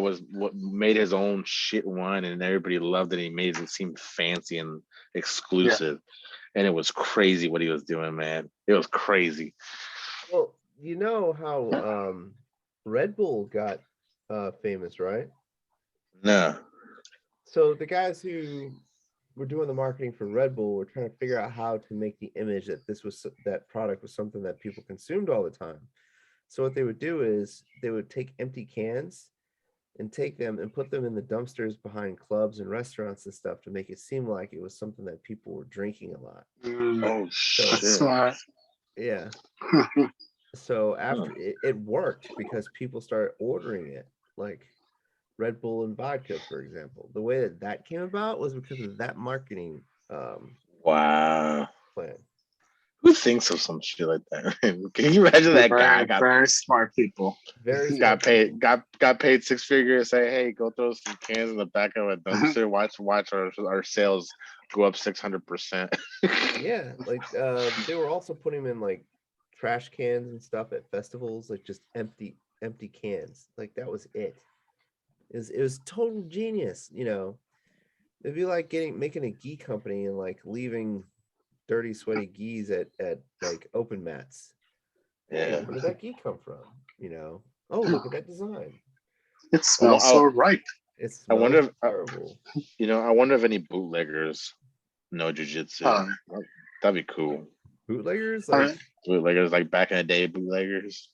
made his own shit wine, and everybody loved it. He made it seem fancy and exclusive, and it was crazy what he was doing, man. It was crazy. Well, you know how Red Bull got famous, right? No. So the guys who were doing the marketing for Red Bull were trying to figure out how to make the image that product was something that people consumed all the time. So what they would do is they would take empty cans and take them and put them in the dumpsters behind clubs and restaurants and stuff to make it seem like it was something that people were drinking a lot. Oh shit! That's smart. Yeah. So after it worked because people started ordering it, like Red Bull and vodka, for example. The way that came about was because of that marketing Wow. plan. Who thinks of some shit like that? Can you imagine that guy got very smart people. Very smart got paid people. got paid six figures? Say, hey, go throw some cans in the back of a dumpster. Watch our sales go up 600%. Yeah, like they were also putting them in like trash cans and stuff at festivals, like just empty cans. Like that was it. It was total genius, you know. It'd be like making a gi company and like leaving dirty, sweaty gis at like open mats. Hey, Yeah. where did that gi come from? You know. Oh, look at that design. It smells so ripe. It I wonder smells if terrible. I wonder if any bootleggers know jujitsu. That'd be cool. Bootleggers, I like mean, Bootleggers, like back in the day, bootleggers.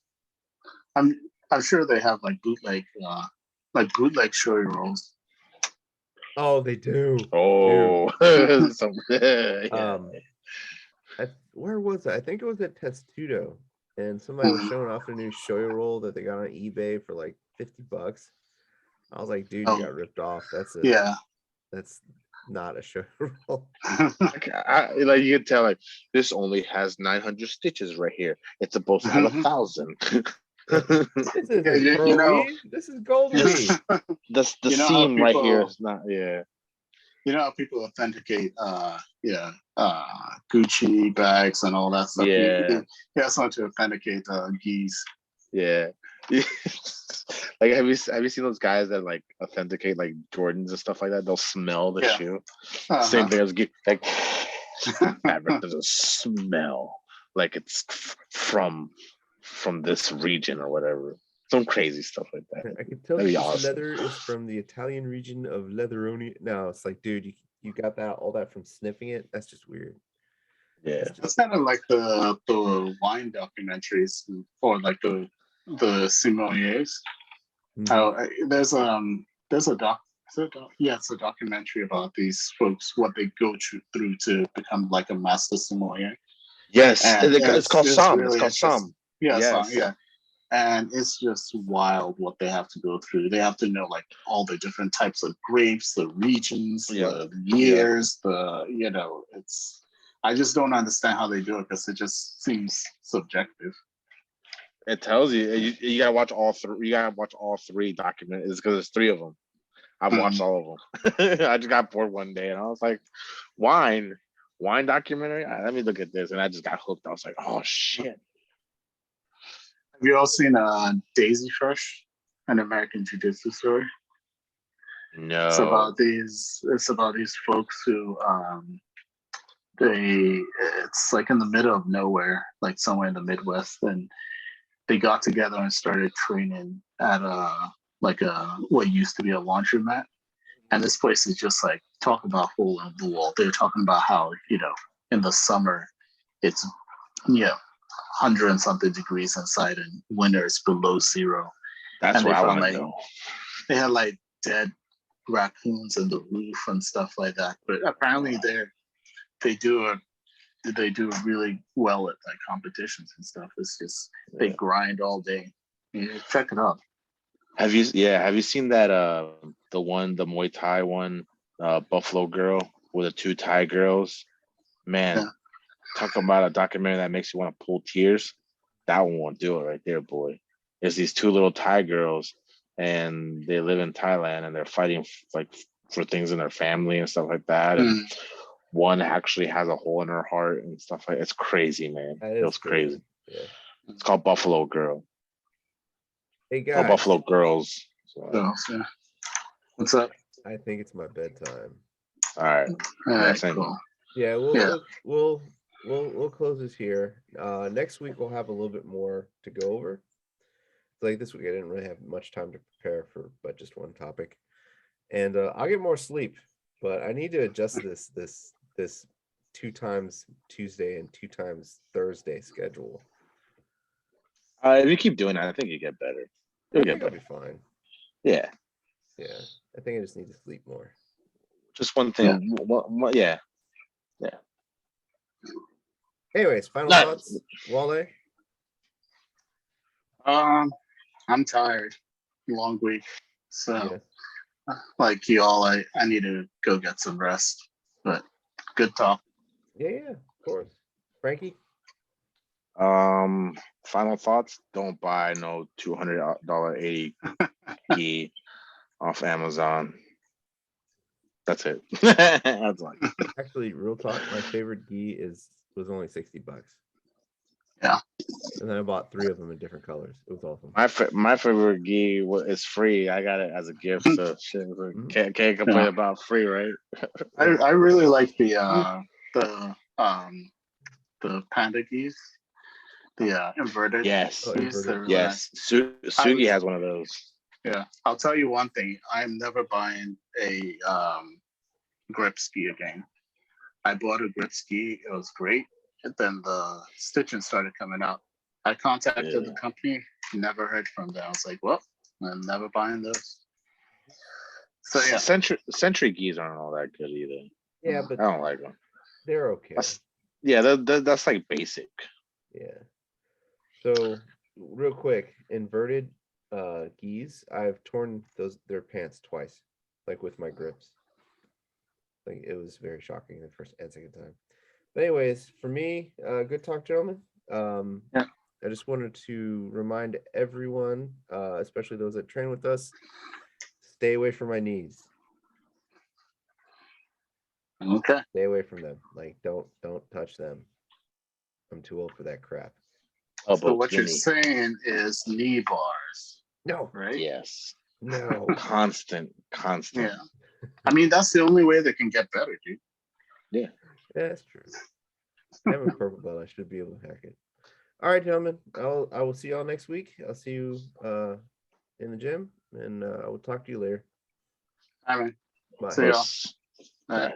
I'm sure they have like bootleg showy rolls. oh, they do. Oh, yeah. Where was it? I think it was at Testudo, and somebody was showing off a new shoyu roll that they got on eBay for like $50. I was like, dude, you got ripped off. That's not a shoyu roll. Like you can tell, like this only has 900 stitches right here. It's supposed to have 1,000. This isn't you pearl know, weave. This is gold weave. The seam right here is not. Yeah. You know how people authenticate Gucci bags and all that stuff. Yeah. He has someone to authenticate gis. Yeah. Like have you seen those guys that like authenticate like Jordans and stuff like that? They'll smell the shoe. Same thing as like fabric doesn't smell like it's from this region or whatever. Some crazy stuff like that. I can tell That'd be this awesome. leather is from the Italian region of Leatheroni. No, it's like, dude, you got all that from sniffing it? That's just weird. Yeah. It's kind of like the wine documentaries or like the sommeliers. There's a doc. It's a documentary about these folks, what they go through to become like a master sommelier. Yes, it's called Som. It's called Som. Yeah. And it's just wild what they have to go through. They have to know like all the different types of grapes, the regions, the years, it's. I just don't understand how they do it because it just seems subjective. It tells you you gotta watch all three. You gotta watch all three documents. It's because there's three of them. I've watched all of them. I just got bored one day and I was like, wine documentary. Let me look at this, and I just got hooked. I was like, oh shit. Have you all seen Daisy Fresh, an American Jiu-Jitsu story? No. It's about these folks who it's like in the middle of nowhere, like somewhere in the Midwest, and they got together and started training at what used to be a laundromat. And this place is just like talk about hole in the wall. They're talking about how, in the summer it's 100 and something degrees inside and winter it's below zero. That's where I want to go. They had like dead raccoons in the roof and stuff like that. But apparently they do really well at like competitions and stuff. It's just they grind all day. Check it out. Have you seen that the Muay Thai one, Buffalo Girl with the two Thai girls? Man, talk about a documentary that makes you want to pull tears. That one won't do it right there, boy. There's these two little Thai girls and they live in Thailand and they're fighting like for things in their family and stuff like that. And one actually has a hole in her heart and stuff like that. It's crazy, man. It was crazy. Yeah. It's called Buffalo Girl. Hey guys. Buffalo Girls. So, what's up? I think it's my bedtime. All right. Cool. Yeah, we'll close this here. Next week we'll have a little bit more to go over. Like this week I didn't really have much time to prepare but just one topic. And I'll get more sleep, but I need to adjust this 2 times Tuesday and 2 times Thursday schedule. If you keep doing that, I think you get better. I'll be fine. Yeah. I think I just need to sleep more. Just one thing. Yeah. Anyways, final No. thoughts, Wale. I'm tired. Long week. So Yeah. like you all, I need to go get some rest. But good talk. Yeah, of course. Frankie. Final thoughts. Don't buy no $200 gi off Amazon. That's it. That's like Actually, real talk, my favorite gi was only $60. Yeah. And then I bought 3 of them in different colors. It was awesome. my favorite gi is free. I got it as a gift, so shit, can't complain about free, right? I really like the panda geese, the inverted. Yes. Oh, geese. They're inverted. really Yes. nice. Sugi has one of those. Yeah, I'll tell you one thing. I'm never buying a grip ski again. I bought a grip ski. It was great. And then the stitching started coming out. I contacted the company. Never heard from them. I was like, well, I'm never buying those. So yeah, Century gis aren't all that good either. Yeah, but I don't like them. they're okay. That's like basic. Yeah. So real quick, inverted gis, I've torn their pants twice, like with my grips. Like it was very shocking the first and second time. But anyways, for me, good talk, gentlemen. Yeah. I just wanted to remind everyone, especially those that train with us, stay away from my knees. okay. Stay away from them. Like don't touch them. I'm too old for that crap. So what you're saying is knee bars, No. right? Yes. No. Constant. Yeah. I mean, that's the only way they can get better, dude. Yeah, that's true. I have a purple belt. I should be able to hack it. All right, gentlemen. I will see y'all next week. I'll see you in the gym, and I will talk to you later. All right. Bye. See y'all. All right.